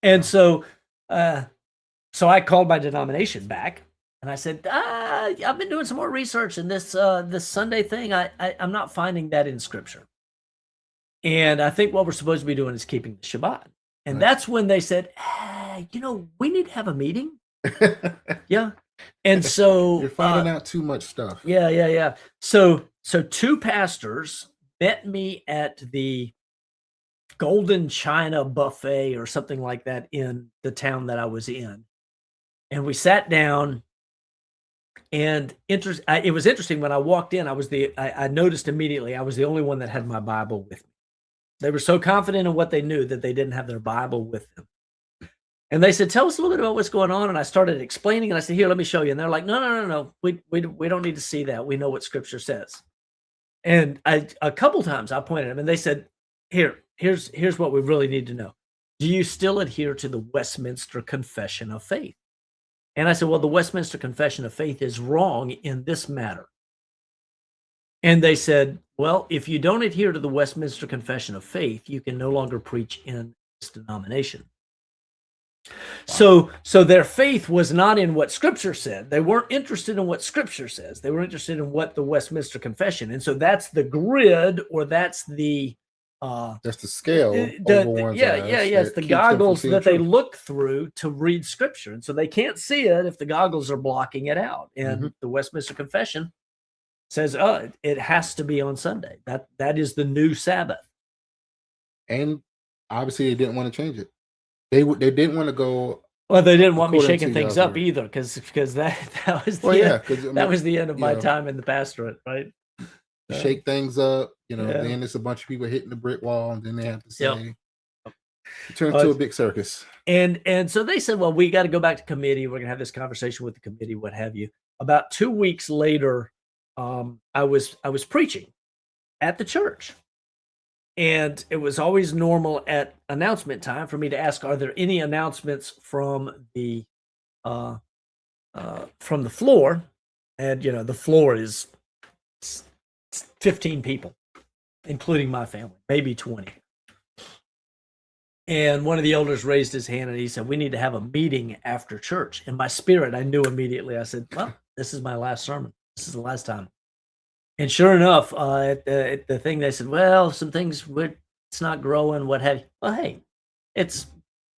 [SPEAKER 1] And so I called my denomination back. And I said, I've been doing some more research in this Sunday thing. I'm not finding that in Scripture. And I think what we're supposed to be doing is keeping the Shabbat. And that's when they said, we need to have a meeting. Yeah. And so
[SPEAKER 2] you're finding out too much stuff.
[SPEAKER 1] Yeah. So 2 pastors met me at the Golden China Buffet or something like that in the town that I was in. And we sat down. And it was interesting when I walked in. I noticed immediately I was the only one that had my Bible with me. They were so confident in what they knew that they didn't have their Bible with them. And they said, "Tell us a little bit about what's going on." And I started explaining, and I said, "Here, let me show you." And they're like, "No. We don't need to see that. We know what Scripture says." And a couple times I pointed at them, and they said, "Here's what we really need to know. Do you still adhere to the Westminster Confession of Faith?" And I said, "Well, the Westminster Confession of Faith is wrong in this matter." And they said, "Well, if you don't adhere to the Westminster Confession of Faith, you can no longer preach in this denomination." Wow. So their faith was not in what Scripture said. They weren't interested in what Scripture says. They were interested in what the Westminster Confession. And so that's the grid, or that's the
[SPEAKER 2] scale.
[SPEAKER 1] It's the goggles that they look through to read Scripture. And so they can't see it if the goggles are blocking it out. And the Westminster Confession says, it has to be on Sunday. That is the new Sabbath.
[SPEAKER 2] And obviously they didn't want to change it. They didn't want to go.
[SPEAKER 1] Well, they didn't want me shaking things up either, because that was the end of my time in the pastorate, right?
[SPEAKER 2] Shake things up, then it's a bunch of people hitting the brick wall, and then they have to say, it turns into a big circus.
[SPEAKER 1] And so they said, well, we got to go back to committee. We're going to have this conversation with the committee, what have you. About 2 weeks later, I was preaching at the church. And it was always normal at announcement time for me to ask, are there any announcements from the floor? And, the floor is 15 people, including my family, maybe 20. And one of the elders raised his hand and he said, we need to have a meeting after church. In my spirit, I knew immediately. I said, well, this is my last sermon. This is the last time. And sure enough, at the thing, they said, well, some things, it's not growing, what have you. Well, hey, it's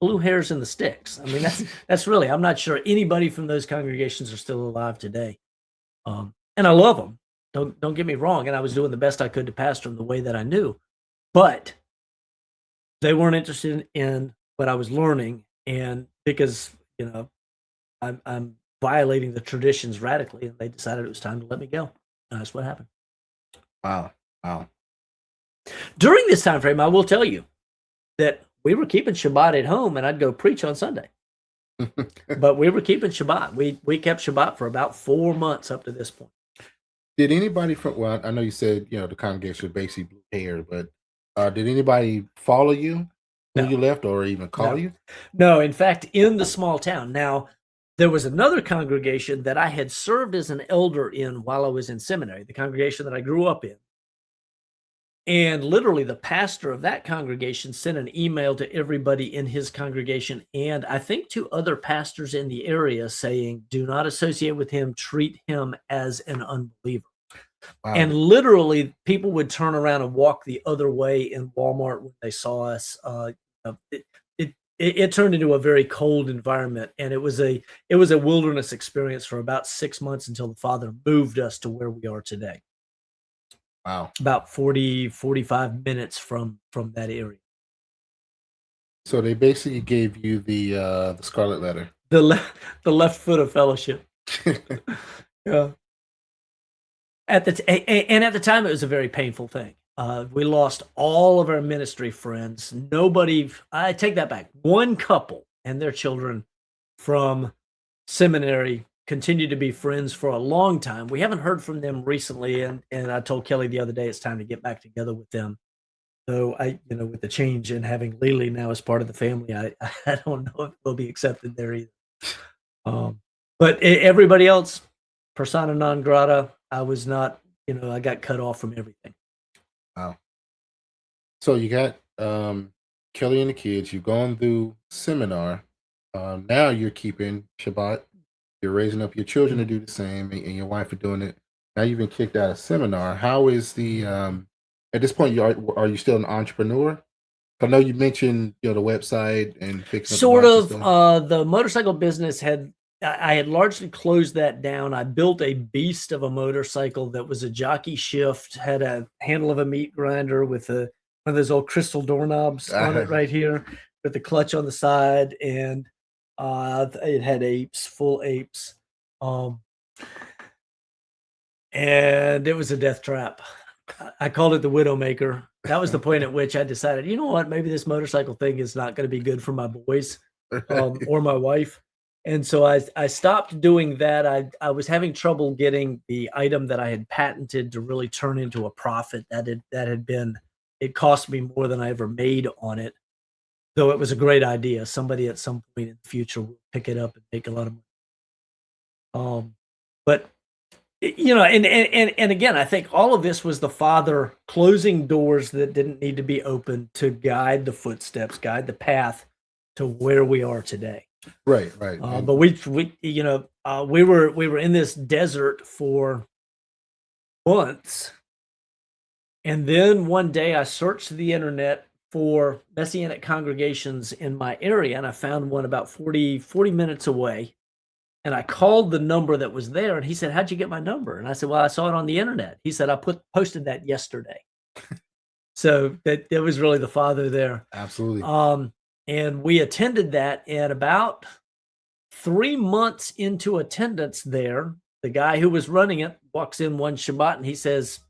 [SPEAKER 1] blue hairs in the sticks. I mean, that's really, I'm not sure anybody from those congregations are still alive today. And I love them. Don't get me wrong. And I was doing the best I could to pastor them the way that I knew. But they weren't interested in what I was learning. And because, I'm violating the traditions radically, and they decided it was time to let me go. That's what happened.
[SPEAKER 2] Wow.
[SPEAKER 1] During this time frame, I will tell you that we were keeping Shabbat at home, and I'd go preach on Sunday. But we were keeping Shabbat. We kept Shabbat for about 4 months up to this point.
[SPEAKER 2] Did anybody well, I know you said, the congregation was basically blue hair, but did anybody follow you when you left, or even call you?
[SPEAKER 1] No, in fact, in the small town. Now, there was another congregation that I had served as an elder in while I was in seminary, the congregation that I grew up in. And literally the pastor of that congregation sent an email to everybody in his congregation, and I think to other pastors in the area, saying, do not associate with him, treat him as an unbeliever. Wow. And literally people would turn around and walk the other way in Walmart when they saw us. It turned into a very cold environment, and it was a wilderness experience for about 6 months until the Father moved us to where we are today.
[SPEAKER 2] Wow.
[SPEAKER 1] About 45 minutes from that area.
[SPEAKER 2] So they basically gave you the scarlet letter.
[SPEAKER 1] The left foot of fellowship. Yeah. At the time, it was a very painful thing. We lost all of our ministry friends. I take that back. One couple and their children from seminary continued to be friends for a long time. We haven't heard from them recently, and I told Kelly the other day it's time to get back together with them. So with the change in having Lily now as part of the family, I don't know if they'll be accepted there either. But everybody else, persona non grata. I was not, I got cut off from everything.
[SPEAKER 2] Wow. So you got Kelly and the kids. You've gone through seminar. Now you're keeping Shabbat. You're raising up your children to do the same, and your wife are doing it. Now you've been kicked out of seminar. How is the at this point? Are you still an entrepreneur? I know you mentioned the website and fixing
[SPEAKER 1] sort of. The motorcycle business I had largely closed that down. I built a beast of a motorcycle that was a jockey shift, had a handle of a meat grinder with one of those old crystal doorknobs on it right here, with the clutch on the side, and it had full apes, and it was a death trap. I called it the Widowmaker. That was the point at which I decided, you know what, maybe this motorcycle thing is not going to be good for my boys or my wife. And so I stopped doing that. I was having trouble getting the item that I had patented to really turn into a profit. It cost me more than I ever made on it, though it was a great idea. Somebody at some point in the future will pick it up and make a lot of money. But and again, I think all of this was the Father closing doors that didn't need to be opened to guide the footsteps, guide the path to where we are today.
[SPEAKER 2] Right.
[SPEAKER 1] But we were in this desert for months, and then one day I searched the internet for Messianic congregations in my area, and I found one about 40 minutes away. And I called the number that was there, and he said, "How'd you get my number?" And I said, "Well, I saw it on the internet." He said, "I posted that yesterday." So that was really the Father there.
[SPEAKER 2] Absolutely.
[SPEAKER 1] And we attended that, and about 3 months into attendance there, the guy who was running it walks in one Shabbat and he says,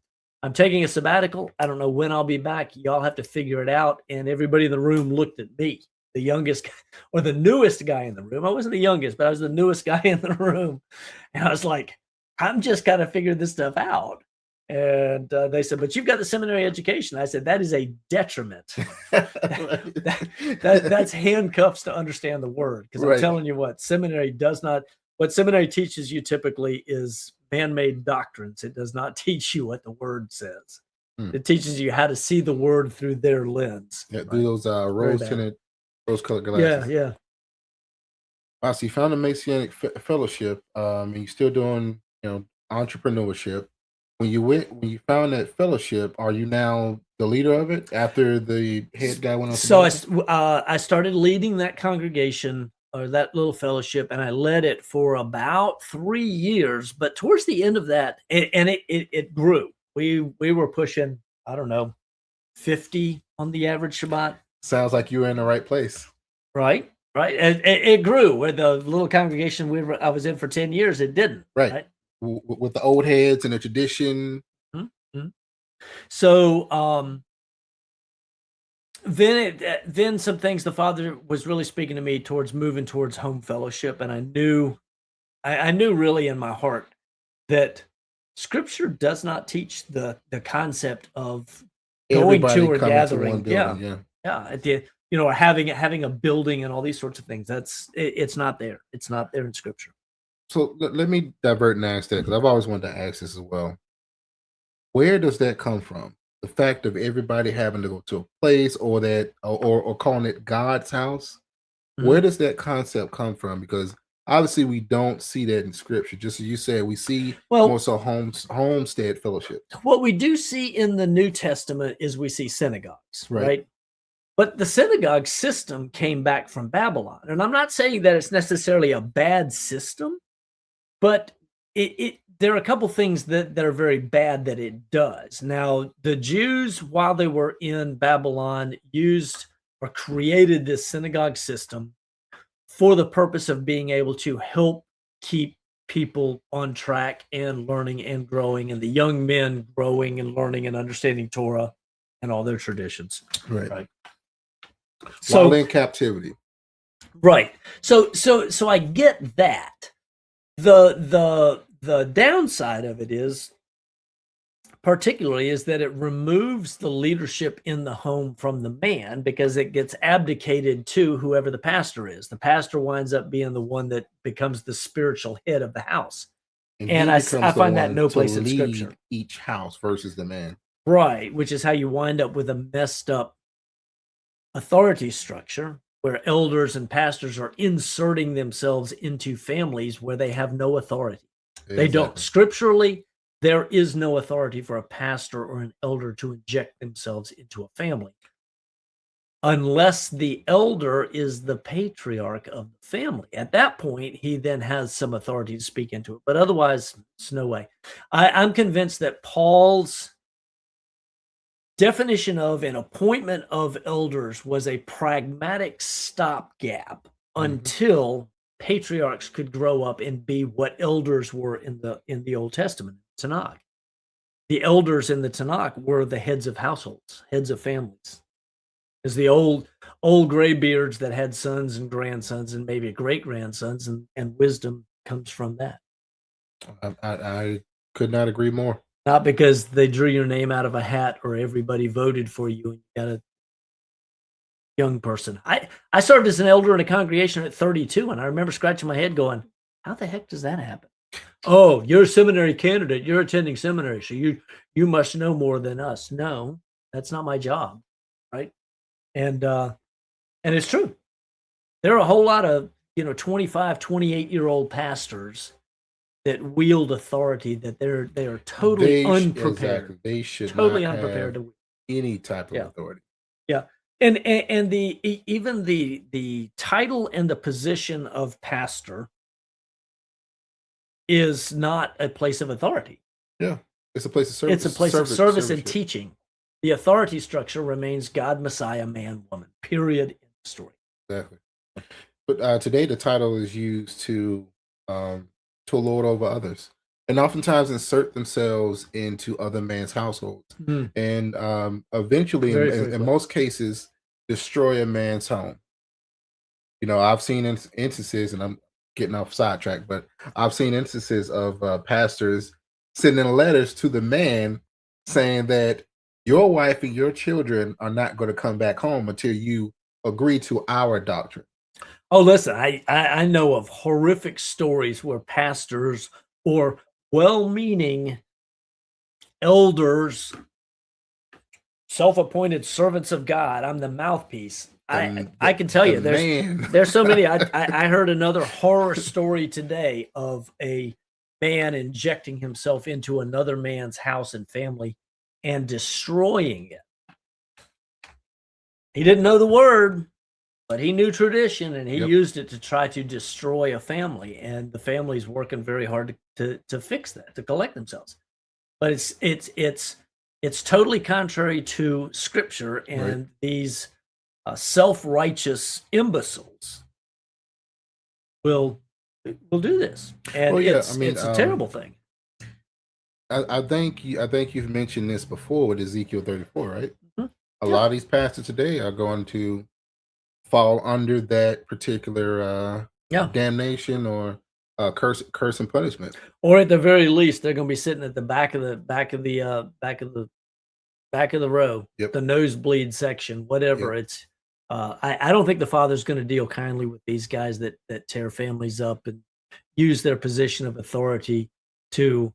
[SPEAKER 1] "I'm taking a sabbatical. I don't know when I'll be back. Y'all have to figure it out." And everybody in the room looked at me, the youngest or the newest guy in the room. I wasn't the youngest, but I was the newest guy in the room. And I was like, I'm just kind of figuring this stuff out. And they said, "But you've got the seminary education." I said, "That is a detriment." That's handcuffs to understand the word. Because I'm telling you what seminary teaches you typically is man-made doctrines. It does not teach you what the word says. It teaches you how to see the word through their lens.
[SPEAKER 2] Yeah, through those rose-colored glasses.
[SPEAKER 1] Yeah.
[SPEAKER 2] Wow, so you found a Messianic fellowship, and you're still doing, entrepreneurship. When you found that fellowship, are you now the leader of it after the head guy went on?
[SPEAKER 1] So I started leading that congregation or that little fellowship, and I led it for about 3 years. But towards the end of that, it grew. We were pushing, I don't know, 50 on the average Shabbat.
[SPEAKER 2] Sounds like you were in the right place.
[SPEAKER 1] Right. It grew. Where the little congregation I was in for 10 years, it didn't.
[SPEAKER 2] Right. With the old heads and the tradition.
[SPEAKER 1] Mm-hmm. So then some things the Father was really speaking to me towards moving towards home fellowship, and I knew really in my heart that Scripture does not teach the concept of going to or gathering. Or having a building and all these sorts of things. It's not there. It's not there in Scripture.
[SPEAKER 2] So let me divert and ask that, because I've always wanted to ask this as well. Where does that come from? The fact of everybody having to go to a place or calling it God's house. Mm-hmm. Where does that concept come from? Because obviously we don't see that in Scripture. Just as you said, we see more so homestead fellowship.
[SPEAKER 1] What we do see in the New Testament is we see synagogues, right? But the synagogue system came back from Babylon. And I'm not saying that it's necessarily a bad system, but there are a couple things that are very bad that it does. Now, the Jews, while they were in Babylon, used or created this synagogue system for the purpose of being able to help keep people on track and learning and growing, and the young men growing and learning and understanding Torah and all their traditions.
[SPEAKER 2] Right. While in captivity.
[SPEAKER 1] Right. So I get that. The downside of it is, particularly, is that it removes the leadership in the home from the man because it gets abdicated to whoever the pastor is. The pastor winds up being the one that becomes the spiritual head of the house.
[SPEAKER 2] And
[SPEAKER 1] And
[SPEAKER 2] he
[SPEAKER 1] I
[SPEAKER 2] becomes the
[SPEAKER 1] find that
[SPEAKER 2] one
[SPEAKER 1] no
[SPEAKER 2] to
[SPEAKER 1] place in scripture.
[SPEAKER 2] lead each house versus the man.
[SPEAKER 1] Right, which is how you wind up with a messed up authority structure where elders and pastors are inserting themselves into families where they have no authority. They don't.
[SPEAKER 2] Exactly.
[SPEAKER 1] Scripturally, there is no authority for a pastor or an elder to inject themselves into a family unless the elder is the patriarch of the family. At that point, he then has some authority to speak into it. But otherwise, it's no way. I'm convinced that Paul's definition of an appointment of elders was a pragmatic stopgap until patriarchs could grow up and be what elders were in the Old Testament, Tanakh. The elders in the Tanakh were the heads of households, heads of families. Is the old graybeards that had sons and grandsons and maybe great grandsons, and wisdom comes from that.
[SPEAKER 2] I could not agree more.
[SPEAKER 1] Not because they drew your name out of a hat or everybody voted for you and you got a young person. I served as an elder in a congregation at 32, and I remember scratching my head going, how the heck does that happen? Oh, you're a seminary candidate. You're attending seminary, so you must know more than us. No, that's not my job, right? And it's true. There are a whole lot of 25, 28-year-old pastors that wield authority that they are totally unprepared.
[SPEAKER 2] Exactly. They should
[SPEAKER 1] totally
[SPEAKER 2] not
[SPEAKER 1] unprepared
[SPEAKER 2] have
[SPEAKER 1] to
[SPEAKER 2] any type of authority.
[SPEAKER 1] Yeah. And even the title and the position of pastor is not a place of authority.
[SPEAKER 2] Yeah. It's a place of service.
[SPEAKER 1] It's a place of service and teaching. The authority structure remains God, Messiah, man, woman. Period. In the story.
[SPEAKER 2] Exactly. But today the title is used to lord over others, and oftentimes insert themselves into other man's households, and eventually, in most cases, destroy a man's home. I've seen instances, and I'm getting off sidetrack, but I've seen instances of pastors sending letters to the man saying that your wife and your children are not going to come back home until you agree to our doctrine.
[SPEAKER 1] Oh, listen, I know of horrific stories where pastors or well-meaning elders, self-appointed servants of God, I'm the mouthpiece. I can tell you, there's so many. I heard another horror story today of a man injecting himself into another man's house and family and destroying it. He didn't know the word, but he knew tradition, and he used it to try to destroy a family. And the family's working very hard to fix that, to collect themselves. But it's totally contrary to Scripture, and these self-righteous imbeciles will do this, and it's a terrible thing.
[SPEAKER 2] I think you've mentioned this before with Ezekiel 34, right? A lot of these pastors today are going to fall under that particular damnation or curse and punishment,
[SPEAKER 1] or at the very least, they're going to be sitting at the back of the row, the nosebleed section, whatever. It's I don't think the Father's going to deal kindly with these guys that tear families up and use their position of authority to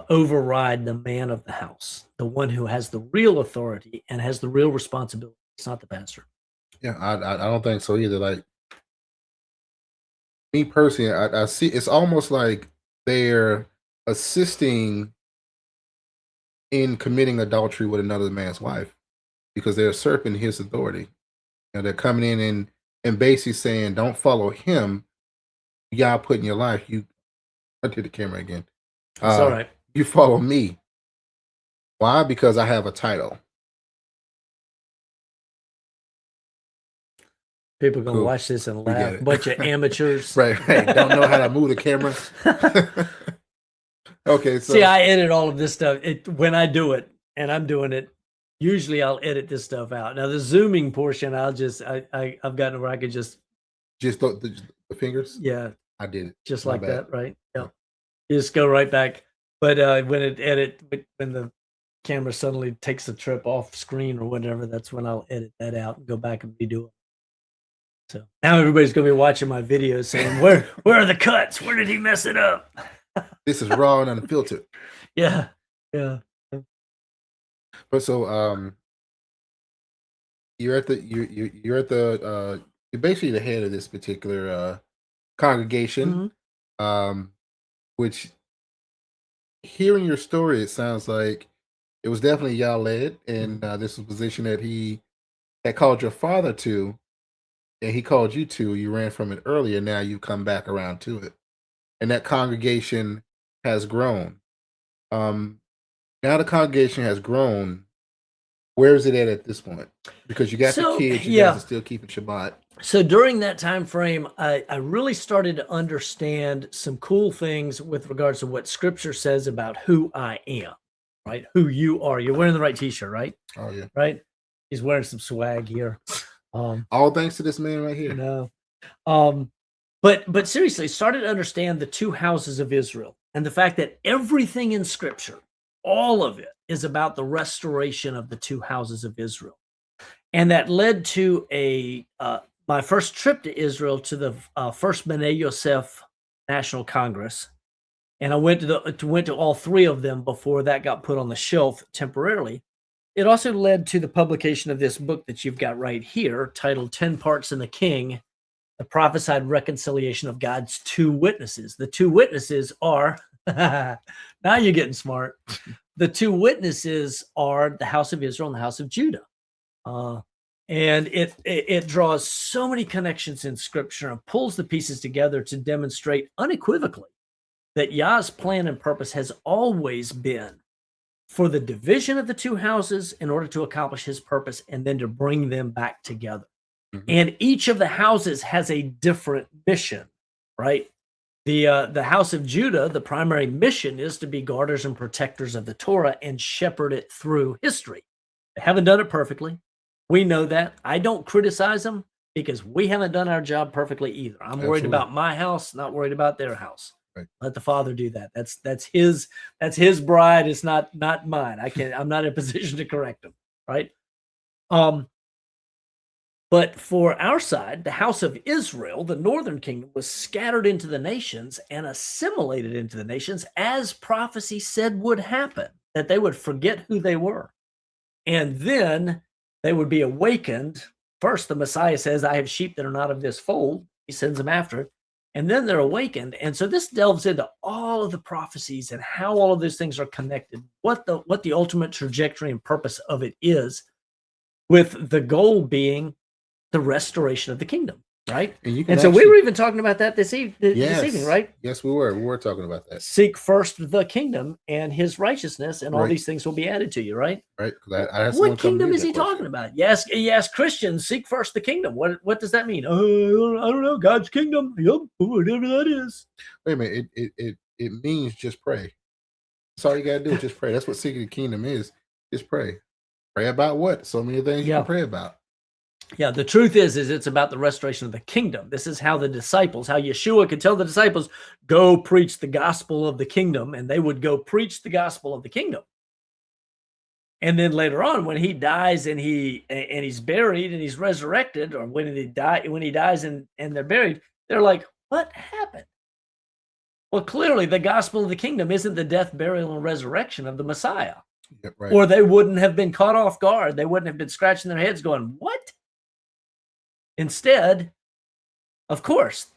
[SPEAKER 1] override the man of the house, the one who has the real authority and has the real responsibility. It's not the pastor.
[SPEAKER 2] Yeah, I don't think so either. Like me personally, I see it's almost like they're assisting in committing adultery with another man's wife because they're usurping his authority. They're coming in and basically saying, "Don't follow him. You gotta put in your life." I did the camera again.
[SPEAKER 1] It's all right.
[SPEAKER 2] You follow me. Why? Because I have a title.
[SPEAKER 1] People are going to watch this and laugh. A bunch of amateurs.
[SPEAKER 2] Right. Don't know how to move the camera. Okay. So
[SPEAKER 1] see, I edit all of this stuff. When I do it, and I'm doing it, usually I'll edit this stuff out. Now the zooming portion, I've gotten where I could just
[SPEAKER 2] the fingers.
[SPEAKER 1] Yeah.
[SPEAKER 2] I did it.
[SPEAKER 1] Just
[SPEAKER 2] My
[SPEAKER 1] like
[SPEAKER 2] bad.
[SPEAKER 1] that, right?
[SPEAKER 2] Yeah.
[SPEAKER 1] Yeah. You just go right back. But when the camera suddenly takes a trip off screen or whatever, that's when I'll edit that out and go back and redo it. So now everybody's gonna be watching my videos saying, where are the cuts? Where did he mess it up?
[SPEAKER 2] This is raw and unfiltered.
[SPEAKER 1] Yeah. Yeah.
[SPEAKER 2] But so you're at the you're at the you're basically the head of this particular congregation.
[SPEAKER 1] Mhm.
[SPEAKER 2] Which hearing your story, it sounds like it was definitely y'all led, and this was a position that he had called your father to, and he called you to. You ran from it earlier. Now you come back around to it, and that congregation has grown. Um, Now the congregation has grown. Where is it at this point? Because you got the
[SPEAKER 1] So
[SPEAKER 2] kids, you guys
[SPEAKER 1] yeah.
[SPEAKER 2] are still keeping Shabbat.
[SPEAKER 1] So during that time frame, I really started to understand some cool things with regards to what scripture says about who I am, right? Who you are. You're wearing the right t-shirt, right?
[SPEAKER 2] Oh yeah.
[SPEAKER 1] Right? He's wearing some swag here.
[SPEAKER 2] All thanks to this man right here.
[SPEAKER 1] No. But seriously, started to understand the two houses of Israel and the fact that everything in scripture, all of it, is about the restoration of the two houses of Israel. And that led to my first trip to Israel, to the first B'nai Yosef National Congress, and I went to all three of them before that got put on the shelf temporarily. It also led to the publication of this book that you've got right here, titled 10 Parts in the King: The Prophesied Reconciliation of God's Two Witnesses. The two witnesses are, now you're getting smart. The two witnesses are the house of Israel and the house of Judah. And it draws so many connections in scripture and pulls the pieces together to demonstrate unequivocally that Yah's plan and purpose has always been for the division of the two houses in order to accomplish his purpose, and then to bring them back together.
[SPEAKER 2] Mhm.
[SPEAKER 1] And each of the houses has a different mission, right? The house of Judah, the primary mission is to be guarders and protectors of the Torah and shepherd it through history. They haven't done it perfectly. We know that. I don't criticize them because we haven't done our job perfectly either. I'm worried
[SPEAKER 2] Absolutely.
[SPEAKER 1] about my house, not worried about their house.
[SPEAKER 2] Right.
[SPEAKER 1] Let the Father do that. That's his bride. It's not mine. I'm not in a position to correct him. Right. But for our side, the house of Israel, the northern kingdom, was scattered into the nations and assimilated into the nations, as prophecy said would happen, that they would forget who they were. And then they would be awakened. First, the Messiah says, I have sheep that are not of this fold. He sends them after it. And then they're awakened. And so this delves into all of the prophecies and how all of these things are connected, what the ultimate trajectory and purpose of it is, with the goal being the restoration of the kingdom, right?
[SPEAKER 2] And
[SPEAKER 1] so we were even talking about that this evening, right?
[SPEAKER 2] Yes, we were. We were talking about that.
[SPEAKER 1] Seek first the kingdom and his righteousness, and all
[SPEAKER 2] Right.
[SPEAKER 1] these things will be added to you, right?
[SPEAKER 2] Right. 'Cause I had someone
[SPEAKER 1] What
[SPEAKER 2] come to me
[SPEAKER 1] kingdom
[SPEAKER 2] with
[SPEAKER 1] is
[SPEAKER 2] that
[SPEAKER 1] he
[SPEAKER 2] question.
[SPEAKER 1] talking about? Yes, Christians, seek first the kingdom. What does that mean? I don't know. God's kingdom. Yep, whatever that is.
[SPEAKER 2] Wait a minute. It means just pray. That's all you gotta do is just pray. That's what seeking the kingdom is. Just pray. Pray about what? So many things you
[SPEAKER 1] Yeah.
[SPEAKER 2] can pray about.
[SPEAKER 1] Yeah, the truth is it's about the restoration of the kingdom. This is how Yeshua could tell the disciples, go preach the gospel of the kingdom, and they would go preach the gospel of the kingdom. And then later on, when he dies and he's buried and he's resurrected, or when he dies and they're buried, they're like, what happened? Well, clearly the gospel of the kingdom isn't the death, burial, and resurrection of the Messiah.
[SPEAKER 2] Yep, right.
[SPEAKER 1] Or they wouldn't have been caught off guard. They wouldn't have been scratching their heads going, what? Instead, of course,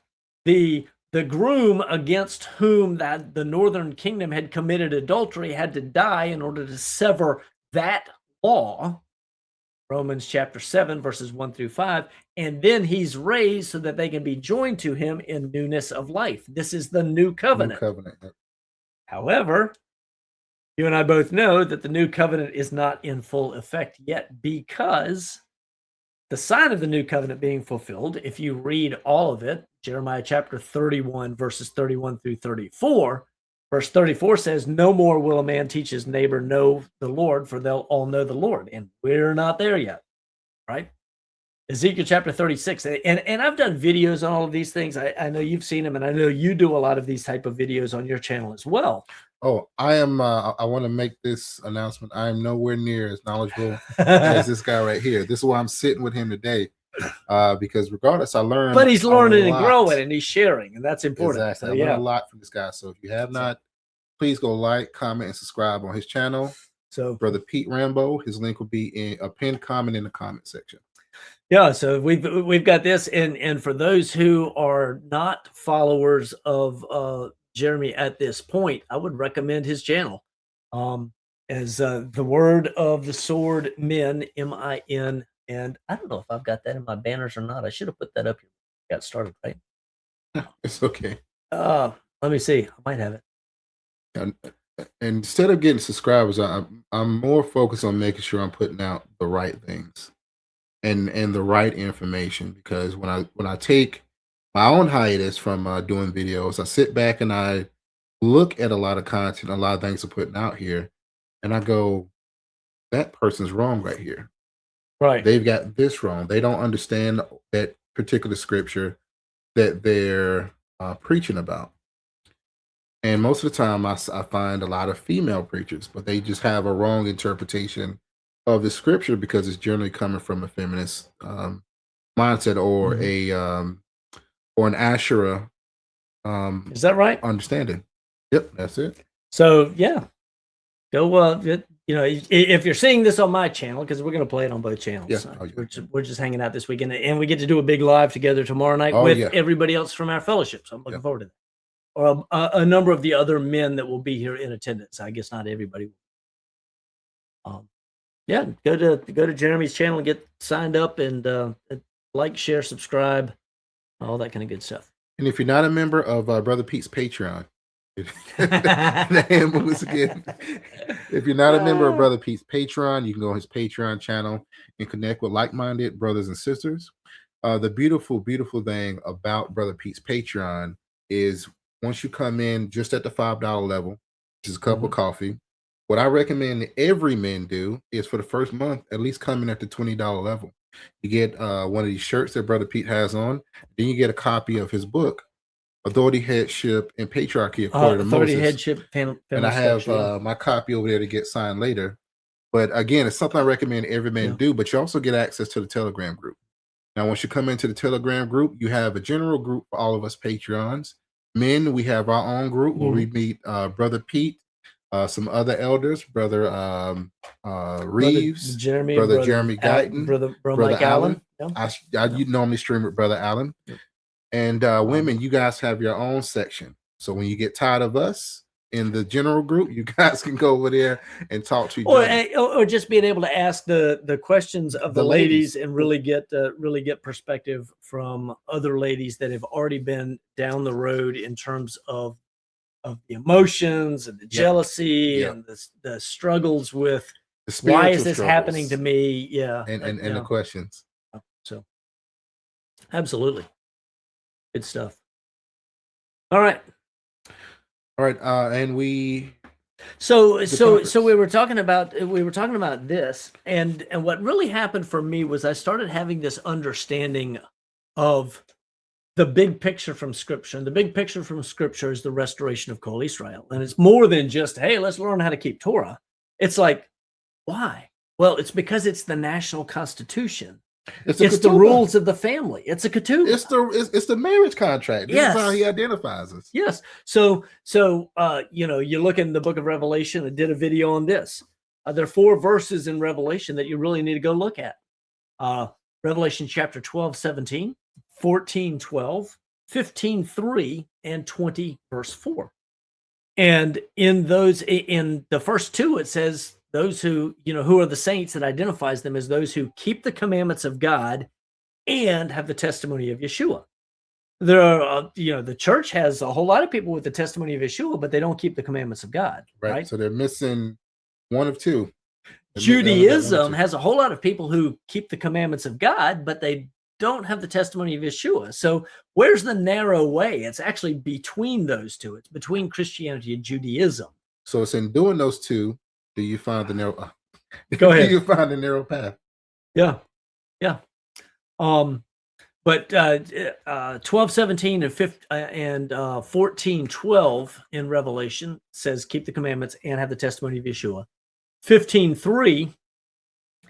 [SPEAKER 1] the groom against whom the northern kingdom had committed adultery had to die in order to sever that law, Romans chapter 7, verses 1 through 5, and then he's raised so that they can be joined to him in newness of life. This is the new covenant.
[SPEAKER 2] New covenant. Yep.
[SPEAKER 1] However, you and I both know that the new covenant is not in full effect yet, because the sign of the new covenant being fulfilled, if you read all of it, Jeremiah chapter 31, verses 31 through 34, verse 34 says, no more will a man teach his neighbor know the Lord, for they'll all know the Lord. And we're not there yet, right? Ezekiel chapter 36. And I've done videos on all of these things. I know you've seen them, and I know you do a lot of these type of videos on your channel as well.
[SPEAKER 2] Oh, I am. I want to make this announcement. I am nowhere near as knowledgeable as this guy right here. This is why I'm sitting with him today, because regardless, I learned.
[SPEAKER 1] But he's learning
[SPEAKER 2] a
[SPEAKER 1] and
[SPEAKER 2] lot.
[SPEAKER 1] growing, and he's sharing, and that's important.
[SPEAKER 2] Exactly.
[SPEAKER 1] So,
[SPEAKER 2] I
[SPEAKER 1] yeah.
[SPEAKER 2] learned a lot from this guy. So if you have not, please go like, comment, and subscribe on his channel.
[SPEAKER 1] So,
[SPEAKER 2] Brother Pete Rambo, his link will be in a pinned comment in the comment section.
[SPEAKER 1] Yeah, so we've got this, and for those who are not followers of Jeremy at this point, I would recommend his channel. As the Word of the Sword Men, MIN, and I don't know if I've got that in my banners or not. I should have put that up here. Got started, right?
[SPEAKER 2] It's okay.
[SPEAKER 1] Let me see. I might have it.
[SPEAKER 2] And instead of getting subscribers, I'm more focused on making sure I'm putting out the right things and the right information, because when I take my own hiatus from doing videos, I sit back and I look at a lot of content, a lot of things I'm putting out here, and I go, that person's wrong right here.
[SPEAKER 1] Right.
[SPEAKER 2] They've got this wrong. They don't understand that particular scripture that they're preaching about. And most of the time, I find a lot of female preachers, but they just have a wrong interpretation of the scripture because it's generally coming from a feminist mindset or or an Asherah.
[SPEAKER 1] Is that right?
[SPEAKER 2] Understanding. Yep, that's it.
[SPEAKER 1] So yeah, go. If you're seeing this on my channel, because we're going to play it on both channels.
[SPEAKER 2] Yeah.
[SPEAKER 1] We're just hanging out this weekend, and we get to do a big live together tomorrow night with everybody else from our fellowship. So I'm looking forward to that. Or a number of the other men that will be here in attendance. I guess not everybody. Yeah, go to Jeremy's channel and get signed up and like, share, subscribe, all that kind of good stuff.
[SPEAKER 2] And if you're not a member of Brother Pete's Patreon, if you're not a member of Brother Pete's Patreon, you can go on his Patreon channel and connect with like-minded brothers and sisters. The beautiful, beautiful thing about Brother Pete's Patreon is once you come in just at the $5 level, which is a cup of coffee, what I recommend every man do is for the first month, at least come in at the $20 level. You get one of these shirts that Brother Pete has on. Then you get a copy of his book, Authority, Headship, and Patriarchy According to
[SPEAKER 1] Authority,
[SPEAKER 2] Moses.
[SPEAKER 1] Headship,
[SPEAKER 2] and I have my copy over there to get signed later. But again, it's something I recommend every man do, but you also get access to the Telegram group. Now, once you come into the Telegram group, you have a general group for all of us Patreons. Men, we have our own group where we meet Brother Pete, some other elders, Brother Reeves, Brother Jeremy Guyton,
[SPEAKER 1] Brother
[SPEAKER 2] Mike
[SPEAKER 1] Allen.
[SPEAKER 2] You normally stream with Brother Allen. And women, you guys have your own section. So when you get tired of us in the general group, you guys can go over there and talk to each other.
[SPEAKER 1] Or just being able to ask the questions of the ladies and really get perspective from other ladies that have already been down the road in terms of the emotions and the jealousy and the struggles with why is this happening to me?
[SPEAKER 2] And the questions.
[SPEAKER 1] So absolutely. Good stuff. All right.
[SPEAKER 2] And we
[SPEAKER 1] so we were talking about this, and what really happened for me was I started having this understanding of the big picture from Scripture. And the big picture from Scripture is the restoration of Kol Israel. And it's more than just, hey, let's learn how to keep Torah. It's like, why? Well, it's because it's the national constitution. It's the rules of the family. It's a ketubah.
[SPEAKER 2] It's the marriage contract. This is how he identifies us.
[SPEAKER 1] Yes. So you look in the book of Revelation. I did a video on this. There are 4 verses in Revelation that you really need to go look at. Revelation chapter 12, 17, 14, 12, 15, 3, and 20, verse 4. And in the first 2, it says, those who are the saints, it identifies them as those who keep the commandments of God and have the testimony of Yeshua. There are, the church has a whole lot of people with the testimony of Yeshua, but they don't keep the commandments of God. Right?
[SPEAKER 2] So they're missing one of 2.
[SPEAKER 1] Judaism has a whole lot of people who keep the commandments of God, but they don't have the testimony of Yeshua. So where's the narrow way? It's actually between those 2. It's between Christianity and Judaism.
[SPEAKER 2] So it's in doing those 2. Do you find the narrow?
[SPEAKER 1] Go ahead.
[SPEAKER 2] Do you find the narrow path?
[SPEAKER 1] Yeah. But 12:17 and 14:12 in Revelation says keep the commandments and have the testimony of Yeshua. 15:3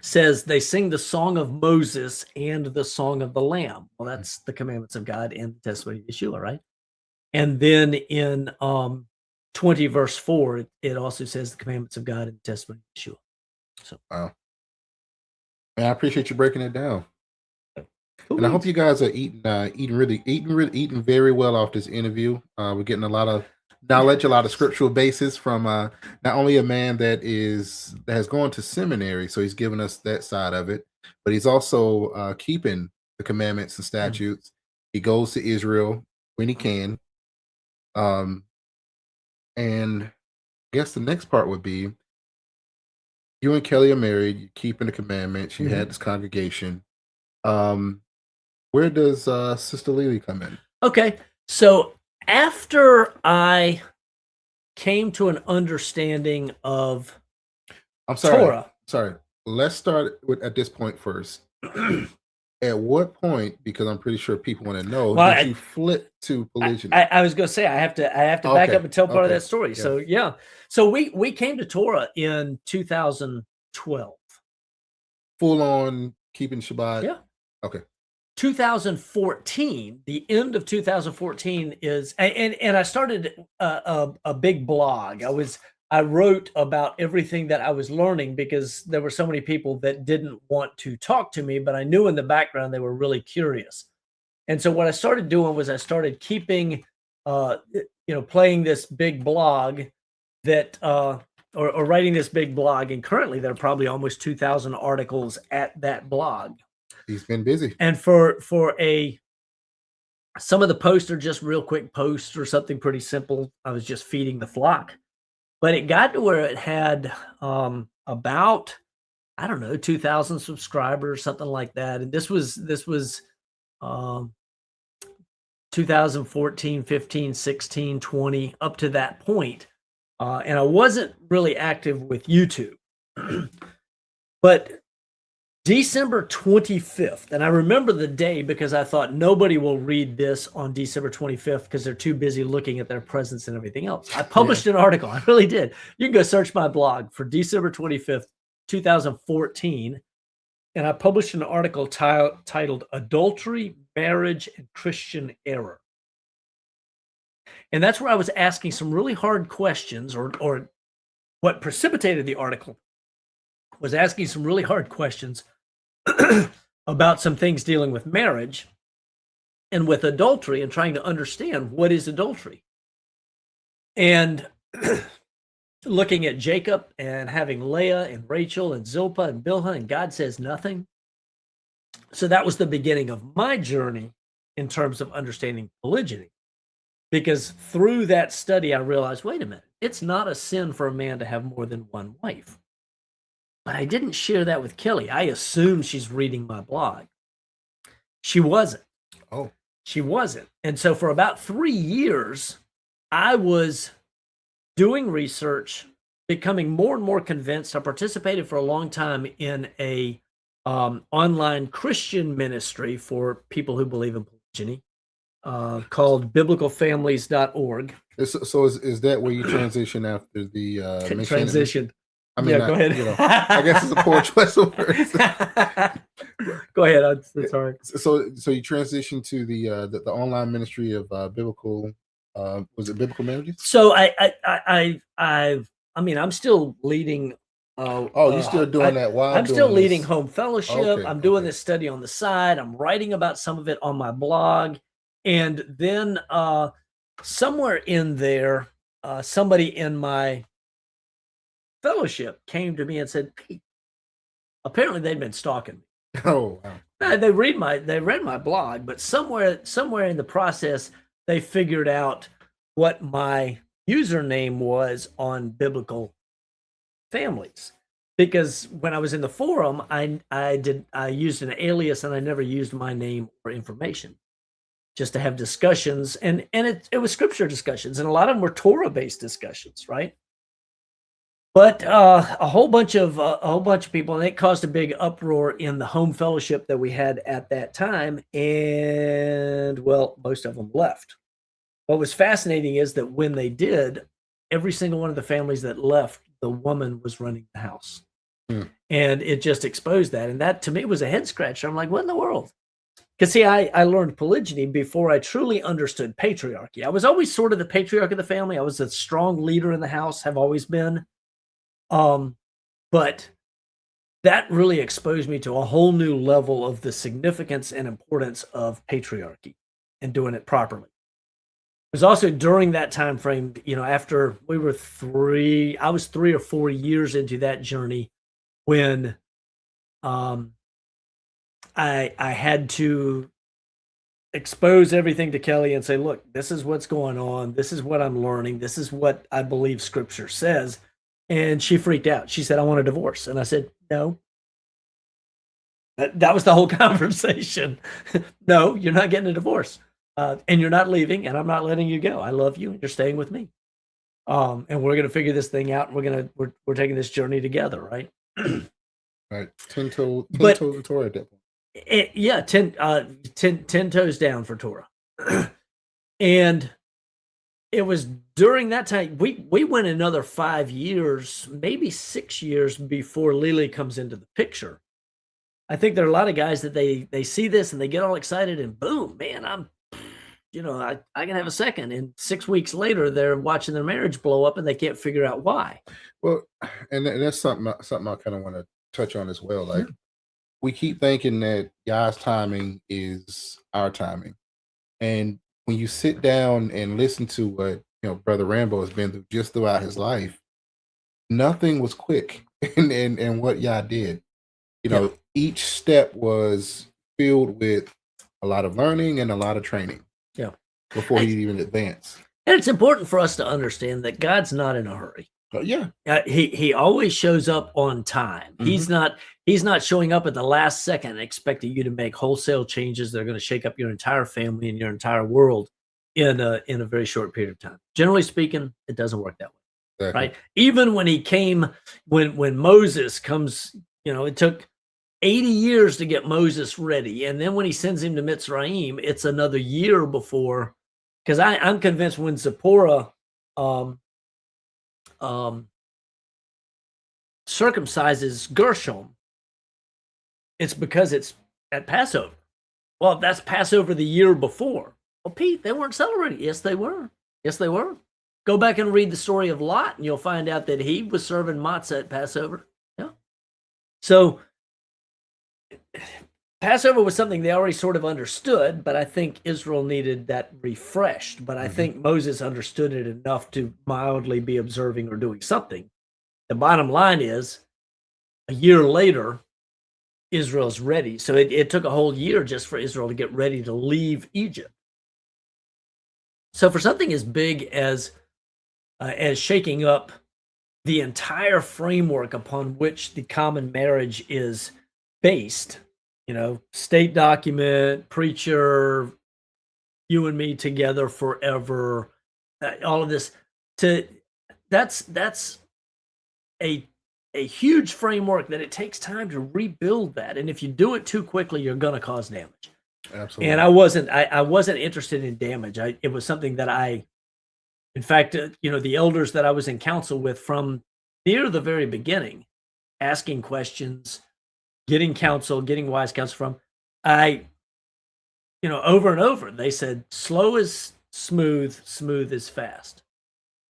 [SPEAKER 1] says they sing the song of Moses and the song of the Lamb. Well, that's the commandments of God and the testimony of Yeshua, right? And then in 20 verse 4, it also says the commandments of God and the testimony of Yeshua. So
[SPEAKER 2] Wow. Man, I appreciate you breaking it down.
[SPEAKER 1] cool.
[SPEAKER 2] And I hope you guys are eating very well off this interview. We're getting a lot of knowledge, a lot of scriptural basis from not only a man that has gone to seminary, so he's given us that side of it, but he's also keeping the commandments and statutes. He goes to Israel when he can. And I guess the next part would be you and Kelly are married, you're keeping the commandments, you had this congregation. Where does Sister Lily come in?
[SPEAKER 1] Okay, so after I came to an understanding of Torah.
[SPEAKER 2] Sorry. Let's start at this point first. At what point, because I'm pretty sure people want to know, did you flip to polygyny?
[SPEAKER 1] I was going to say I have to back up and tell part of that story. Yeah. So yeah, so we came to Torah in 2012.
[SPEAKER 2] Full on keeping Shabbat.
[SPEAKER 1] Yeah.
[SPEAKER 2] Okay.
[SPEAKER 1] 2014, the end of 2014 is, and I started a big blog. I wrote about everything that I was learning because there were so many people that didn't want to talk to me, but I knew in the background they were really curious. And so what I started doing was I started keeping, playing this big blog that, or writing this big blog. And currently there are probably almost 2,000 articles at that blog.
[SPEAKER 2] He's been busy.
[SPEAKER 1] And some of the posts are just real quick posts or something pretty simple. I was just feeding the flock. But it got to where it had about, 2,000 subscribers, something like that. And this was 2014, 15, 16, 20, up to that point. And I wasn't really active with YouTube. But December 25th, and I remember the day because I thought nobody will read this on December 25th because they're too busy looking at their presents and everything else. I published an article. I really did. You can go search my blog for December 25th, 2014, and I published an article titled Adultery, Marriage, and Christian Error. And that's where I was asking some really hard questions, or what precipitated the article was asking some really hard questions about some things dealing with marriage and with adultery and trying to understand what is adultery. And looking at Jacob and having Leah and Rachel and Zilpah and Bilhah, and God says nothing. So that was the beginning of my journey in terms of understanding polygyny. Because through that study, I realized, wait a minute, it's not a sin for a man to have more than one wife. But I didn't share that with Kelly. I assumed she's reading my blog. She wasn't.
[SPEAKER 2] Oh.
[SPEAKER 1] She wasn't. And so for about 3 years, I was doing research, becoming more and more convinced. I participated for a long time in a online Christian ministry for people who believe in polygyny called biblicalfamilies.org.
[SPEAKER 2] So is that where you transition after the
[SPEAKER 1] transition?
[SPEAKER 2] I mean,
[SPEAKER 1] go ahead.
[SPEAKER 2] I guess it's a poor choice of words.
[SPEAKER 1] Go ahead. I'm sorry.
[SPEAKER 2] So you transitioned to the online ministry of biblical. Was it Biblical Marriages?
[SPEAKER 1] So I'm still leading.
[SPEAKER 2] You're still doing that while
[SPEAKER 1] I'm still leading home fellowship.
[SPEAKER 2] Okay,
[SPEAKER 1] I'm doing this study on the side. I'm writing about some of it on my blog, and then somewhere in there, somebody in my fellowship came to me and said, "Pete, apparently they'd been stalking me."
[SPEAKER 2] Oh, wow.
[SPEAKER 1] They read my blog, but somewhere in the process, they figured out what my username was on Biblical Families. Because when I was in the forum, I used an alias and I never used my name or information, just to have discussions, and it was scripture discussions, and a lot of them were Torah-based discussions, right? But a whole bunch of people, and it caused a big uproar in the home fellowship that we had at that time. And well, most of them left. What was fascinating is that when they did, every single one of the families that left, the woman was running the house.
[SPEAKER 2] Hmm.
[SPEAKER 1] And it just exposed that. And that to me was a head scratcher. I'm like, what in the world? Because see, I learned polygyny before I truly understood patriarchy. I was always sort of the patriarch of the family. I was a strong leader in the house, have always been. But that really exposed me to a whole new level of the significance and importance of patriarchy and doing it properly. It was also during that time frame, after I was 3 or 4 years into that journey when I had to expose everything to Kelly and say, look, this is what's going on. This is what I'm learning. This is what I believe scripture says. And she freaked out. She said, I want a divorce. And I said, no. That was the whole conversation. No, you're not getting a divorce. And you're not leaving, and I'm not letting you go. I love you, and you're staying with me. And we're gonna figure this thing out. We're taking this journey together, right?
[SPEAKER 2] Right. 10 toes
[SPEAKER 1] But
[SPEAKER 2] in Torah at that point.
[SPEAKER 1] yeah, 10 toes down for Torah. And it was during that time we went another 5 years, maybe 6 years before Lily comes into the picture. I think there are a lot of guys that they see this and they get all excited and boom, man, I can have a second. And 6 weeks later, they're watching their marriage blow up and they can't figure out why.
[SPEAKER 2] Well, and that's something I kind of want to touch on as well. Like, we keep thinking that God's timing is our timing, and when you sit down and listen to what Brother Rambo has been through just throughout his life, nothing was quick, and what Yah did, each step was filled with a lot of learning and a lot of training.
[SPEAKER 1] Yeah,
[SPEAKER 2] before he even advanced.
[SPEAKER 1] And it's important for us to understand that God's not in a hurry.
[SPEAKER 2] Yeah,
[SPEAKER 1] he always shows up on time.
[SPEAKER 2] Mhm.
[SPEAKER 1] He's not showing up at the last second expecting you to make wholesale changes that are going to shake up your entire family and your entire world in a very short period of time. Generally speaking, it doesn't work that way.
[SPEAKER 2] Exactly.
[SPEAKER 1] Right? Even when he came, when Moses comes, it took 80 years to get Moses ready. And then when he sends him to Mitzrayim, it's another year before, because I'm convinced when Zipporah circumcises Gershom, it's because it's at Passover. Well, that's Passover the year before. Well, Pete, they weren't celebrating. Yes, they were. Yes, they were. Go back and read the story of Lot, and you'll find out that he was serving matzah at Passover. Yeah. So Passover was something they already sort of understood, but I think Israel needed that refreshed. But I think Moses understood it enough to mildly be observing or doing something. The bottom line is, a year later, Israel's ready. So it took a whole year just for Israel to get ready to leave Egypt. So for something as big as shaking up the entire framework upon which the common marriage is based, state document, preacher, you and me together forever, all of this, that's a huge framework that it takes time to rebuild that. And if you do it too quickly, you're going to cause damage.
[SPEAKER 2] Absolutely.
[SPEAKER 1] And I wasn't interested in damage. It was something that in fact, the elders that I was in council with from near the very beginning, asking questions, getting counsel, getting wise counsel from, over and over, they said, slow is smooth, smooth is fast.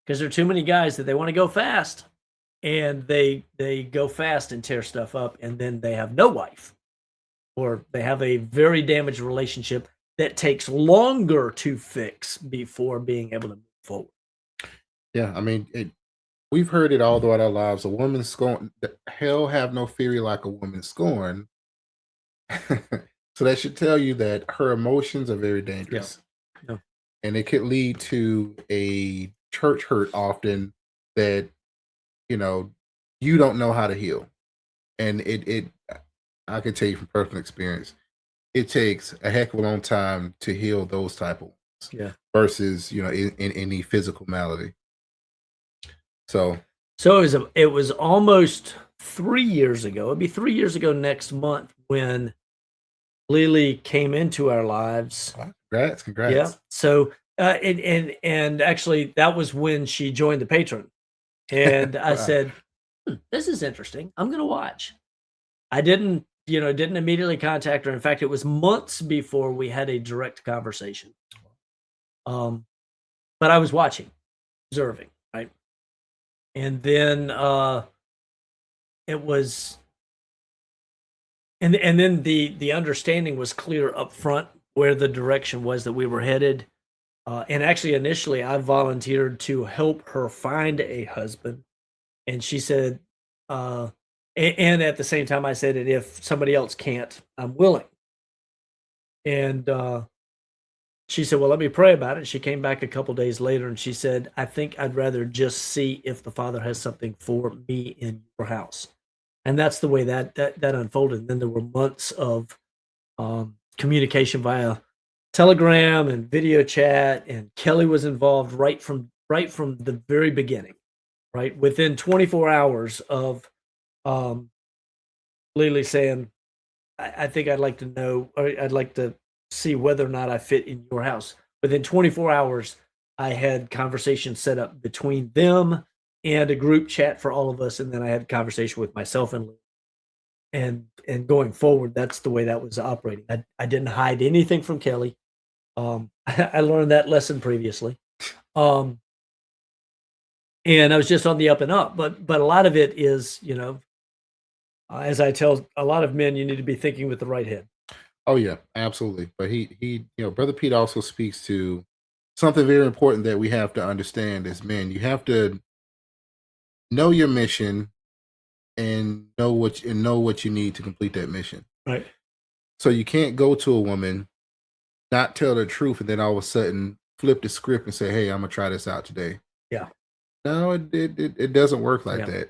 [SPEAKER 1] Because there are too many guys that they want to go fast, and they go fast and tear stuff up, and then they have no wife, or they have a very damaged relationship that takes longer to fix before being able to move forward.
[SPEAKER 2] Yeah, I mean, we've heard it all throughout our lives. A woman scorn, hell have no fury like a woman scorn. So that should tell you that her emotions are very dangerous.
[SPEAKER 1] Yeah.
[SPEAKER 2] And it could lead to a church hurt often that, you don't know how to heal. And I can tell you from personal experience, it takes a heck of a long time to heal those type of wounds.
[SPEAKER 1] Yeah.
[SPEAKER 2] Versus, in any physical malady. So
[SPEAKER 1] So it was almost 3 years ago. It'd be 3 years ago next month when Lily came into our lives.
[SPEAKER 2] Wow, congrats,
[SPEAKER 1] Yeah.
[SPEAKER 2] congrats.
[SPEAKER 1] So and actually that was when she joined the patron. And I
[SPEAKER 2] Wow.
[SPEAKER 1] said, this is interesting. I'm gonna watch. I didn't immediately contact her. In fact, it was months before we had a direct conversation. Um, but I was watching, observing, right? And then it was and then the understanding was clear up front where the direction was that we were headed. And actually, initially, I volunteered to help her find a husband, and she said, and at the same time, I said that if somebody else can't, I'm willing. And she said, "Well, let me pray about it." She came back a couple days later, and she said, "I think I'd rather just see if the Father has something for me in your house." And that's the way that unfolded. And then there were months of communication via Telegram and video chat, and Kelly was involved right from the very beginning. Right within 24 hours of um, Lily saying, I think I'd like to know, or I'd like to see whether or not I fit in your house." Within 24 hours, I had conversations set up between them and a group chat for all of us, and then I had a conversation with myself and Lily. And going forward, that's the way that was operating. I didn't hide anything from Kelly. I learned that lesson previously. Um, and I was just on the up and up. But a lot of it is, as I tell a lot of men, you need to be thinking with the right head.
[SPEAKER 2] Oh yeah, absolutely. But Brother Pete also speaks to something very important that we have to understand as men. You have to know your mission and know what you need to complete that mission.
[SPEAKER 1] Right.
[SPEAKER 2] So you can't go to a woman, not tell the truth, and then all of a sudden flip the script and say, "Hey, I'm gonna try this out today."
[SPEAKER 1] Yeah.
[SPEAKER 2] No, it doesn't work like
[SPEAKER 1] Yeah.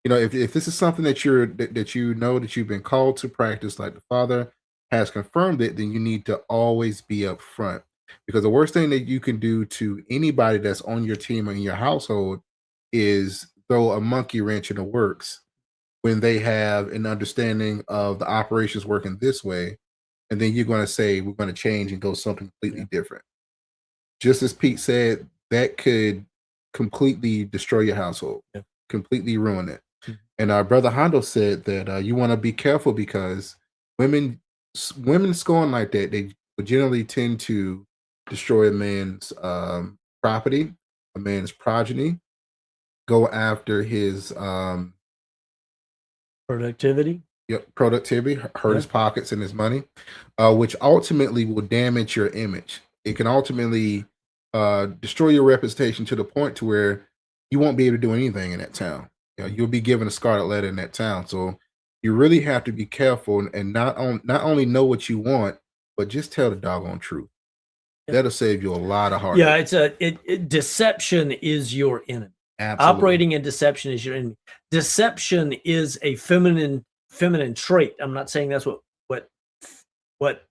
[SPEAKER 2] that. If this is something that you know that you've been called to practice, like the Father has confirmed it, then you need to always be upfront. Because the worst thing that you can do to anybody that's on your team or in your household is throw a monkey wrench in the works when they have an understanding of the operations working this way, and then you're going to say we're going to change and go something completely
[SPEAKER 1] Yeah.
[SPEAKER 2] different. Just as Pete said, that could completely destroy your household,
[SPEAKER 1] Yeah.
[SPEAKER 2] completely ruin it.
[SPEAKER 1] Mhm.
[SPEAKER 2] And our brother Hondo said that you want to be careful because women, women scorn like that, they would generally tend to destroy a man's property, a man's progeny, go after his
[SPEAKER 1] Productivity.
[SPEAKER 2] productivity, hurt
[SPEAKER 1] Yeah.
[SPEAKER 2] his pockets and his money, which ultimately will damage your image. It can ultimately destroy your reputation to the point to where you won't be able to do anything in that town. You'll be given a scarlet letter in that town. So you really have to be careful and not only know what you want, but just tell the doggone truth.
[SPEAKER 1] Yeah.
[SPEAKER 2] That'll save you a lot of
[SPEAKER 1] Yeah,
[SPEAKER 2] heartache.
[SPEAKER 1] deception is your enemy.
[SPEAKER 2] Absolutely.
[SPEAKER 1] Operating in deception is your enemy. Deception is a feminine trait. I'm not saying that's what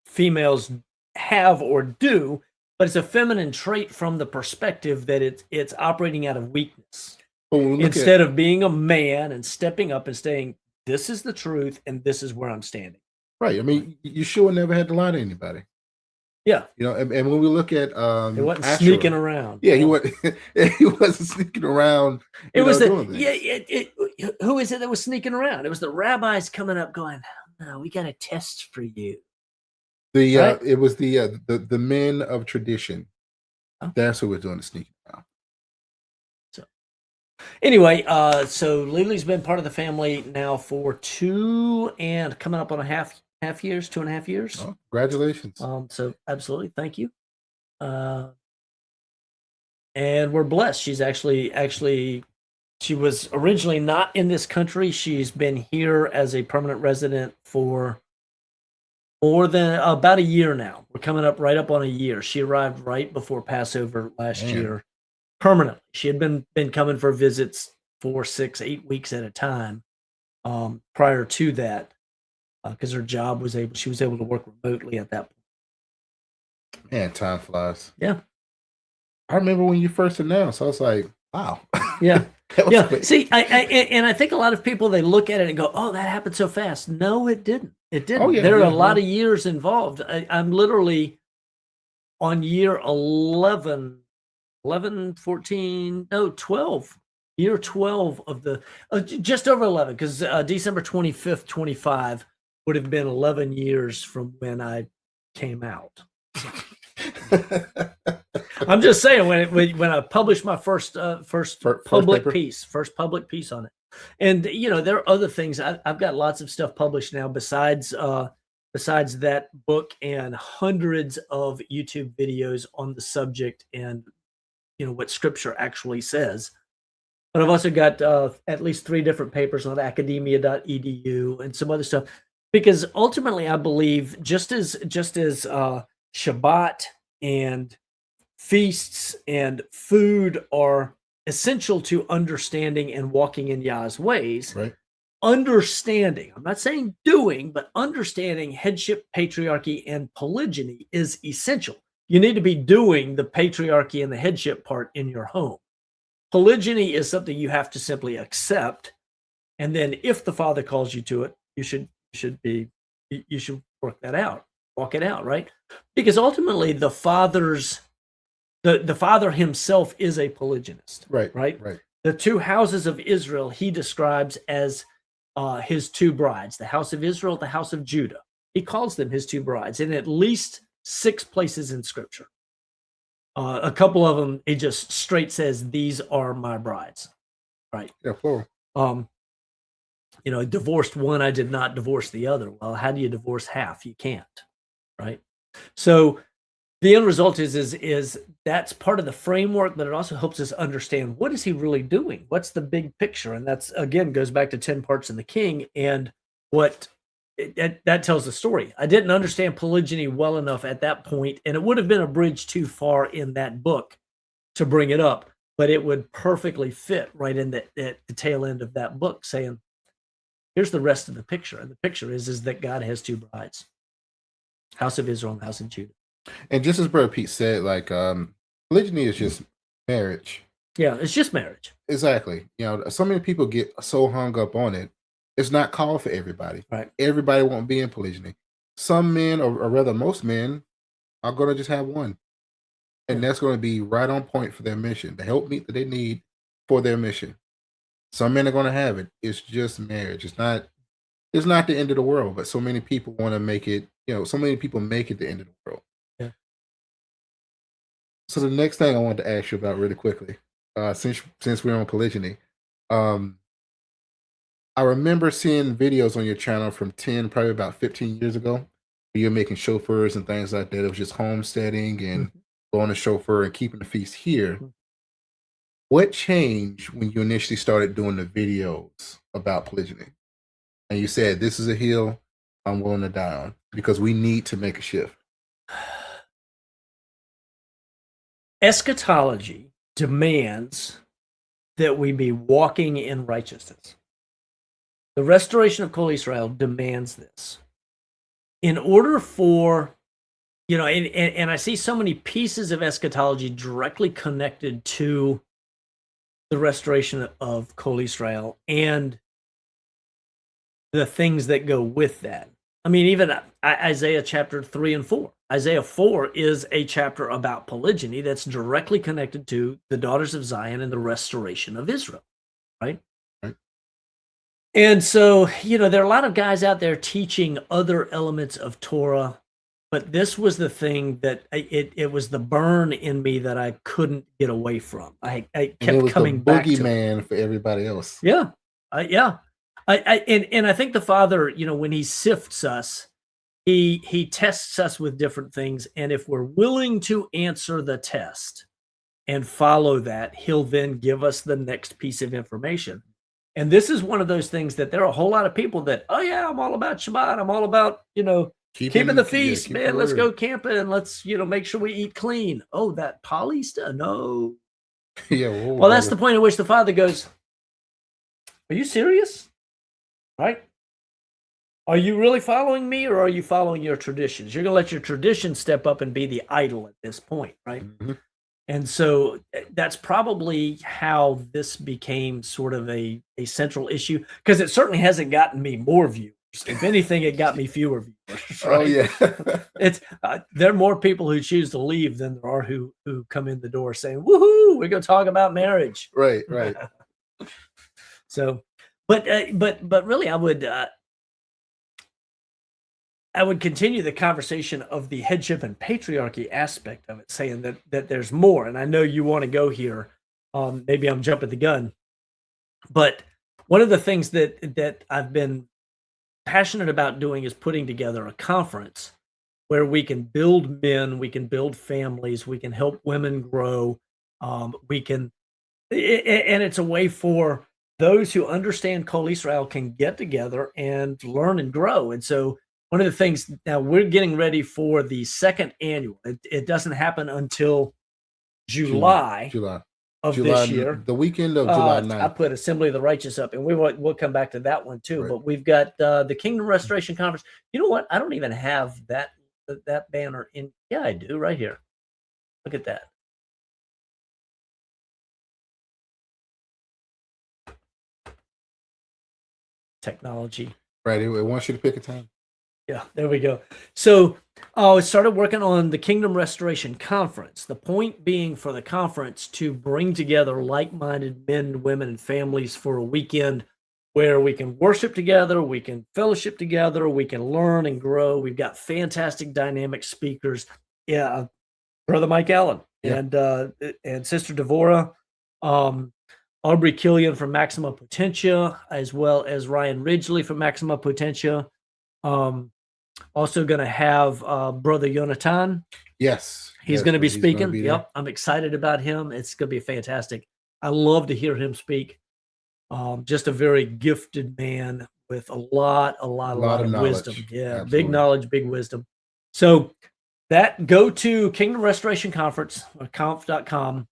[SPEAKER 1] females have or do, but it's a feminine trait from the perspective that it's operating out of weakness.
[SPEAKER 2] But when we look at
[SPEAKER 1] Instead of being a man and stepping up and saying, "This is the truth and this is where I'm standing."
[SPEAKER 2] right, I mean, you sure never had to lie to anybody.
[SPEAKER 1] Yeah.
[SPEAKER 2] And when we look at
[SPEAKER 1] It wasn't
[SPEAKER 2] Asherah,
[SPEAKER 1] sneaking around.
[SPEAKER 2] yeah,
[SPEAKER 1] Yeah.
[SPEAKER 2] he wasn't sneaking around,
[SPEAKER 1] It was
[SPEAKER 2] doing things.
[SPEAKER 1] who is it that was sneaking around? It was the rabbis coming up going, "No, we got a test for you." Right?
[SPEAKER 2] It was the men of tradition.
[SPEAKER 1] Oh,
[SPEAKER 2] That's who was doing the sneaking around.
[SPEAKER 1] so anyway, so Lily's been part of the family now for two and coming up on a half years, 2.5 years.
[SPEAKER 2] Oh, congratulations.
[SPEAKER 1] So absolutely, thank you. Uh, and we're blessed. She's actually she was originally not in this country. She's been here as a permanent resident for more than about a year now. We're coming up right up on a year. She arrived right before Passover last
[SPEAKER 2] Man.
[SPEAKER 1] year permanently. She had been coming for visits 4, 6, 8 weeks at a time prior to that because her job she was able to work remotely at that point.
[SPEAKER 2] Man, time flies.
[SPEAKER 1] Yeah.
[SPEAKER 2] I remember when you first announced, I was like, wow.
[SPEAKER 1] Yeah.
[SPEAKER 2] That was
[SPEAKER 1] Yeah.
[SPEAKER 2] quick.
[SPEAKER 1] See, and I think a lot of people, they look at it and go, "Oh, that happened so fast." No, it didn't. It didn't.
[SPEAKER 2] Oh yeah,
[SPEAKER 1] There are
[SPEAKER 2] yeah,
[SPEAKER 1] a lot
[SPEAKER 2] yeah.
[SPEAKER 1] of years involved. I'm literally on year 11, 11, 14, no, 12. Year 12 of the just over 11, because December 25th, 25 would have been 11 years from when I came out. I'm just saying, when I published my first
[SPEAKER 2] First
[SPEAKER 1] public
[SPEAKER 2] paper.
[SPEAKER 1] piece on it. And there are other things. I've got lots of stuff published now besides that book, and hundreds of YouTube videos on the subject, and what scripture actually says. But I've also got at least 3 different papers on academia.edu and some other stuff, because ultimately I believe, just as Shabbat and feasts and food are essential to understanding and walking in Yah's ways,
[SPEAKER 2] Right.
[SPEAKER 1] understanding, I'm not saying doing, but understanding headship, patriarchy, and polygyny is essential. You need to be doing the patriarchy and the headship part in your home. Polygyny is something you have to simply accept, and then if the Father calls you to it, you should work that out, walk it out, right? Because ultimately, the Father himself is a polygynist,
[SPEAKER 2] Right.
[SPEAKER 1] right?
[SPEAKER 2] Right.
[SPEAKER 1] The 2 houses of Israel he describes as his 2 brides, the house of Israel, the house of Judah. He calls them his 2 brides in at least 6 places in Scripture. A couple of them, he just straight says, "These are my brides," right?
[SPEAKER 2] Yeah, plural.
[SPEAKER 1] Divorced one, I did not divorce the other. Well, how do you divorce half? You can't, right? So the end result is that's part of the framework, but it also helps us understand, what is he really doing? What's the big picture? And that's, again, goes back to 10 parts in the King, and what that tells the story. I didn't understand polygyny well enough at that point, and it would have been a bridge too far in that book to bring it up, but it would perfectly fit right in at the tail end of that book, saying, here's the rest of the picture. And the picture is that God has 2 brides, house of Israel and house of Judah.
[SPEAKER 2] And just as Brother Pete said, like polygyny is just marriage.
[SPEAKER 1] Yeah, it's just marriage.
[SPEAKER 2] Exactly. So many people get so hung up on it. It's not called for everybody.
[SPEAKER 1] Right.
[SPEAKER 2] Everybody won't be in polygyny. Some men, or rather most men, are going to just have one. And that's going to be right on point for their mission, the help meet that they need for their mission. Some men are going to have it. It's just marriage. It's not the end of the world, but so many people want to make it, so many people make it the end of the world.
[SPEAKER 1] Yeah.
[SPEAKER 2] So the next thing I wanted to ask you about really quickly, since we're on polygyny, I remember seeing videos on your channel from probably about 15 years ago, where you're making chauffeurs and things like that. It was just homesteading and going to chauffeur and keeping the feast here. What changed when you initially started doing the videos about polygyny? And you said, this is a hill I'm willing to die on, because we need to make a shift.
[SPEAKER 1] Eschatology demands that we be walking in righteousness. The restoration of Kol Israel demands this. In order for, and I see so many pieces of eschatology directly connected to the restoration of Kol Israel and the things that go with that. I mean, even Isaiah chapter 3 and 4. Isaiah 4 is a chapter about polygyny that's directly connected to the daughters of Zion and the restoration of Israel, right?
[SPEAKER 2] Right.
[SPEAKER 1] And so, there are a lot of guys out there teaching other elements of Torah, but this was the thing that it was the burn in me that I couldn't get away from. I kept coming back to it.
[SPEAKER 2] Boogeyman for everybody else.
[SPEAKER 1] Yeah, yeah. I think the Father, when he sifts us, he tests us with different things, and if we're willing to answer the test and follow that, he'll then give us the next piece of information. And this is one of those things that there are a whole lot of people that, oh yeah, I'm all about Shabbat, I'm all about keeping the feast, man. Let's go camping, let's make sure we eat clean. Oh, that poly stuff, no.
[SPEAKER 2] Yeah.
[SPEAKER 1] Well, that's the point at which the Father goes, are you serious? Right? Are you really following me, or are you following your traditions? You're going to let your tradition step up and be the idol at this point, right?
[SPEAKER 2] Mm-hmm.
[SPEAKER 1] And so that's probably how this became sort of a central issue, because it certainly hasn't gotten me more viewers. If anything, it got me fewer viewers.
[SPEAKER 2] Oh
[SPEAKER 1] Right?
[SPEAKER 2] yeah.
[SPEAKER 1] It's there are more people who choose to leave than there are who come in the door saying, "Woohoo! We're going to talk about marriage."
[SPEAKER 2] Right. Right.
[SPEAKER 1] So, but really, I would continue the conversation of the headship and patriarchy aspect of it, saying that there's more. And I know you want to go here. Maybe I'm jumping the gun, but one of the things that I've been passionate about doing is putting together a conference where we can build men, we can build families, we can help women grow. We can, and it's a way for those who understand Kol Israel can get together and learn and grow. And so one of the things now we're getting ready for the second annual. It doesn't happen until July
[SPEAKER 2] July.
[SPEAKER 1] of
[SPEAKER 2] July,
[SPEAKER 1] this year.
[SPEAKER 2] the weekend of July
[SPEAKER 1] I
[SPEAKER 2] 9th.
[SPEAKER 1] put Assembly of the Righteous up, and we'll come back to that one too.
[SPEAKER 2] Right.
[SPEAKER 1] But we've got the Kingdom Restoration Conference. You know what? I don't even have that banner in. Yeah, I do right here. Look at that. Technology.
[SPEAKER 2] Right. It wants you to pick a time.
[SPEAKER 1] Yeah, there we go. So I started working on the Kingdom Restoration Conference. The point being for the conference to bring together like-minded men, women, and families for a weekend where we can worship together, we can fellowship together, we can learn and grow. We've got fantastic dynamic speakers. Yeah, Brother Mike Allen and Sister Devorah, Aubrey Killian from Maxima Potentia, as well as Ryan Ridgely from Maxima Potentia. Also going to have Brother Jonathan.
[SPEAKER 2] Yes.
[SPEAKER 1] He's going to be
[SPEAKER 2] he's
[SPEAKER 1] speaking.
[SPEAKER 2] gonna be there.
[SPEAKER 1] Yep. I'm excited about him. It's going to be fantastic. I love to hear him speak. Just a very gifted man with a lot of
[SPEAKER 2] knowledge.
[SPEAKER 1] wisdom. Yeah.
[SPEAKER 2] Absolutely.
[SPEAKER 1] Big knowledge, big wisdom. So that go to Kingdom Restoration Conference or conf.com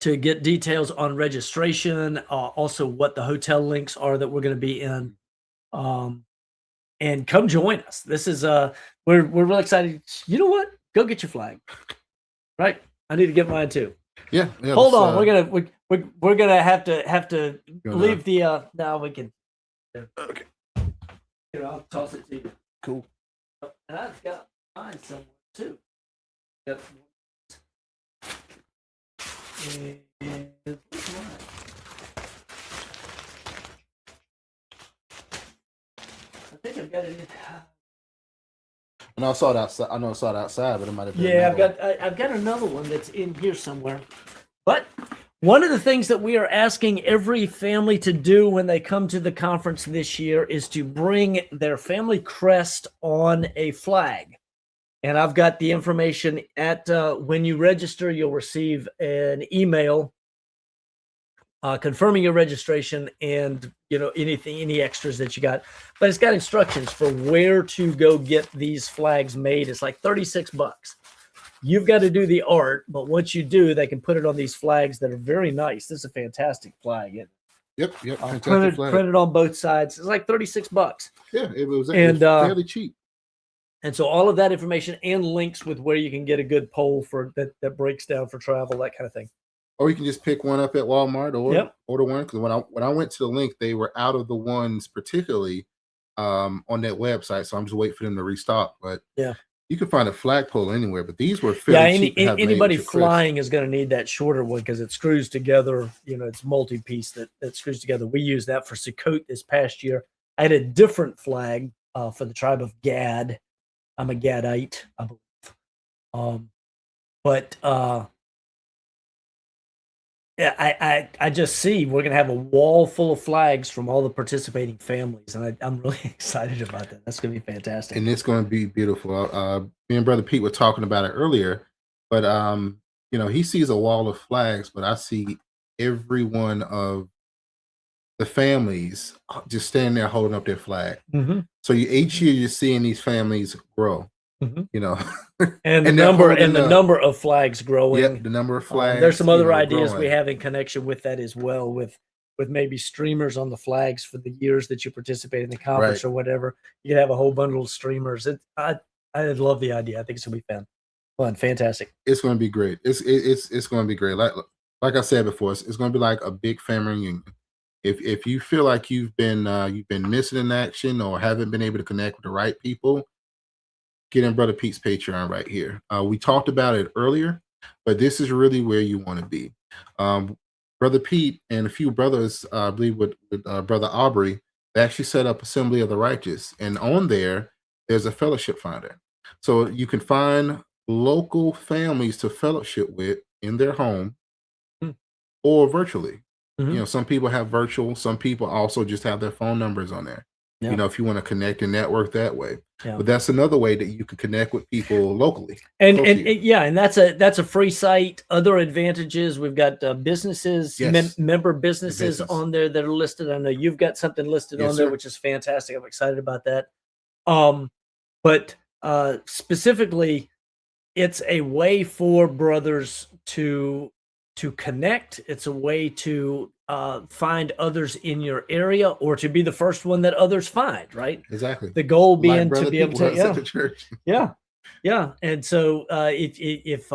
[SPEAKER 1] to get details on registration, also what the hotel links are that we're going to be in. And come join us. This is we're really excited. You know what? Go get your flag. Right? I need to get mine too.
[SPEAKER 2] Yeah.
[SPEAKER 1] Hold on. We're gonna have to leave the now we can
[SPEAKER 2] Okay.
[SPEAKER 1] Here, I'll toss it to you.
[SPEAKER 2] Cool.
[SPEAKER 1] And I've got mine somewhere too. Yep. And where's mine? I think I've got it in.
[SPEAKER 2] And I saw it outside. I know I saw it outside, but it might have been.
[SPEAKER 1] Yeah, I've got another one that's in here somewhere. But one of the things that we are asking every family to do when they come to the conference this year is to bring their family crest on a flag. And I've got the information at when you register, you'll receive an email confirming your registration and any extras that you got. But it's got instructions for where to go get these flags made. It's like $36. You've got to do the art, but once you do, they can put it on these flags that are very nice. This is a fantastic flag.
[SPEAKER 2] Yep.
[SPEAKER 1] Printed on both sides. It's like $36.
[SPEAKER 2] Yeah, it was fairly cheap.
[SPEAKER 1] And so all of that information and links with where you can get a good pole for that breaks down for travel, that kind of thing.
[SPEAKER 2] Or you can just pick one up at Walmart or order one. Because when I went to the link, they were out of the ones particularly on that website. So I'm just waiting for them to restock. But
[SPEAKER 1] yeah,
[SPEAKER 2] you can find a flagpole anywhere. But these were fairly cheap.
[SPEAKER 1] Anybody flying is going to need that shorter one because it screws together. It's multi-piece that screws together. We used that for Sukkot this past year. I had a different flag for the tribe of Gad. I'm a Gadite, I believe. Yeah, I just see we're going to have a wall full of flags from all the participating families, and I'm really excited about that. That's going to be fantastic.
[SPEAKER 2] And it's going to be beautiful. Me and Brother Pete were talking about it earlier, but he sees a wall of flags, but I see every one of the families just standing there holding up their flag.
[SPEAKER 1] Mm-hmm.
[SPEAKER 2] So each year you're seeing these families grow.
[SPEAKER 1] Mm-hmm. and the number of flags growing.
[SPEAKER 2] Yep, the number of flags.
[SPEAKER 1] There's some other ideas we have in connection with that as well, with maybe streamers on the flags for the years that you participate in the conference or whatever. You can have a whole bundle of streamers. I love the idea. I think it's gonna be fun. Fun, fantastic.
[SPEAKER 2] It's going to be great. It's going to be great. Like I said before, it's going to be like a big family reunion. If you feel like you've been missing in action or haven't been able to connect with the right people, get in Brother Pete's Patreon right here. We talked about it earlier, but this is really where you want to be. Brother Pete and a few brothers, I believe with Brother Aubrey, they actually set up Assembly of the Righteous, and on there's a fellowship finder, so you can find local families to fellowship with in their home
[SPEAKER 1] Mm.
[SPEAKER 2] or virtually.
[SPEAKER 1] Mhm.
[SPEAKER 2] Some people have virtual, some people also just have their phone numbers on there.
[SPEAKER 1] Yeah.
[SPEAKER 2] If you want to connect and network that way.
[SPEAKER 1] Yeah.
[SPEAKER 2] But that's another way that you can connect with people locally.
[SPEAKER 1] And
[SPEAKER 2] close to you.
[SPEAKER 1] yeah, and that's a free site. Other advantages, we've got businesses,
[SPEAKER 2] Yes.
[SPEAKER 1] member businesses
[SPEAKER 2] business.
[SPEAKER 1] on there that are listed. I know you've got something listed
[SPEAKER 2] Yes,
[SPEAKER 1] on there,
[SPEAKER 2] sir.
[SPEAKER 1] which is fantastic. I'm excited about that. But specifically, it's a way for brothers to connect. It's a way to find others in your area, or to be the first one that others find. Right.
[SPEAKER 2] Exactly.
[SPEAKER 1] The goal
[SPEAKER 2] Like
[SPEAKER 1] being to
[SPEAKER 2] brother
[SPEAKER 1] be able
[SPEAKER 2] people
[SPEAKER 1] to
[SPEAKER 2] at the church.
[SPEAKER 1] yeah. And so if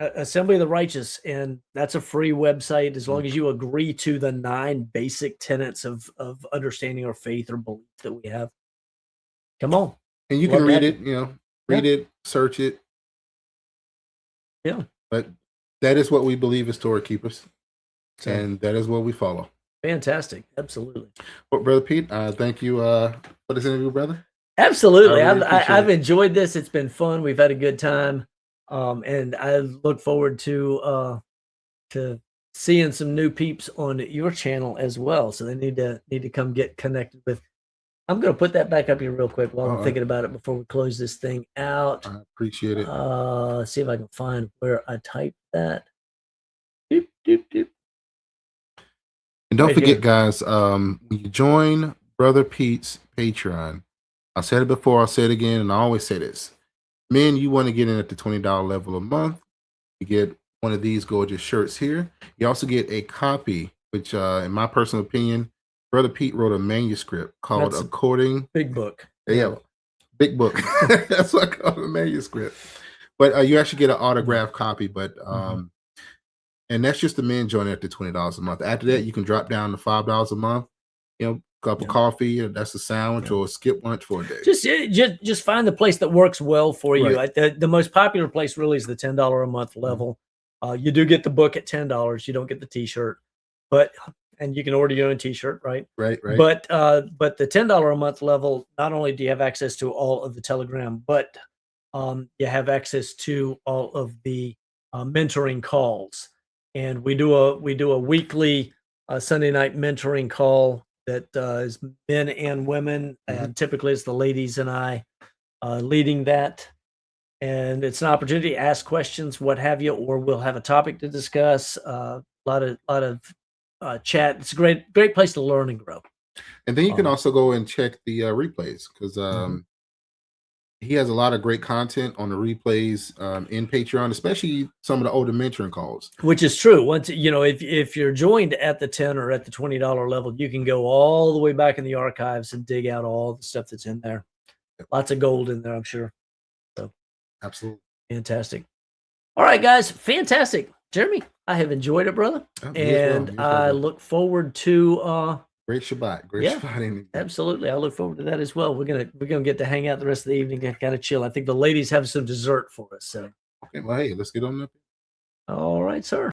[SPEAKER 1] Assembly of the Righteous, and that's a free website as long as you agree to the 9 basic tenets of understanding our faith or belief that we have. Come on.
[SPEAKER 2] And you
[SPEAKER 1] Love
[SPEAKER 2] can
[SPEAKER 1] to
[SPEAKER 2] read
[SPEAKER 1] have
[SPEAKER 2] it, read it, search it.
[SPEAKER 1] Yeah.
[SPEAKER 2] But that is what we believe as Torah keepers.
[SPEAKER 1] So,
[SPEAKER 2] And that is what we follow.
[SPEAKER 1] fantastic. Absolutely.
[SPEAKER 2] Well, Brother Pete, thank you for this interview, brother.
[SPEAKER 1] Absolutely.
[SPEAKER 2] I really appreciate
[SPEAKER 1] I've
[SPEAKER 2] it.
[SPEAKER 1] enjoyed this. It's been fun. We've had a good time. And I look forward to seeing some new peeps on your channel as well. So they need to come get connected with. I'm going to put that back up here real quick while I'm thinking about it before we close this thing out.
[SPEAKER 2] I appreciate it.
[SPEAKER 1] See if I can find where I typed that. Doop, doop, doop.
[SPEAKER 2] And don't
[SPEAKER 1] Right
[SPEAKER 2] forget,
[SPEAKER 1] here.
[SPEAKER 2] guys, when you join Brother Pete's Patreon, I said it before, I'll say it again, and I always say this. Men, you want to get in at the $20 level a month. You get one of these gorgeous shirts here. You also get a copy, which, in my personal opinion, Brother Pete wrote a manuscript called
[SPEAKER 1] That's a
[SPEAKER 2] According.
[SPEAKER 1] Big book.
[SPEAKER 2] Yeah, big book. That's what I call it, a manuscript. But you actually get an autographed copy. But and that's just the men joining at the $20 a month. After that, you can drop down to $5 a month. Cup of coffee, that's a sandwich, or skip lunch for a day.
[SPEAKER 1] Just find the place that works well for you.
[SPEAKER 2] Right.
[SPEAKER 1] The most popular place really is the $10 a month level. You do get the book at $10. You don't get the T-shirt, and you can order your own T-shirt, right?
[SPEAKER 2] Right.
[SPEAKER 1] But the $10 a month level, not only do you have access to all of the Telegram, but you have access to all of the mentoring calls, and we do a weekly Sunday night mentoring call that is men and women, and typically it's the ladies and I leading that. And it's an opportunity to ask questions, what have you, or we'll have a topic to discuss. A lot of chat. It's a great place to learn and grow.
[SPEAKER 2] And then you can also go and check the replays, because he has a lot of great content on the replays in Patreon, especially some of the older mentoring calls.
[SPEAKER 1] Which is true. Once if you're joined at the $10 or at the $20 level, you can go all the way back in the archives and dig out all the stuff that's in there. Lots of gold in there, I'm sure. So
[SPEAKER 2] absolutely
[SPEAKER 1] fantastic. All right, guys, fantastic. Jeremy, I have enjoyed it, brother, and I look forward to
[SPEAKER 2] great Shabbat. Shabbat.
[SPEAKER 1] Absolutely. I look forward to that as well. We're gonna get to hang out the rest of the evening and kind of chill. I think the ladies have some dessert for us. So
[SPEAKER 2] okay, well, hey, let's get on up.
[SPEAKER 1] All right, sir.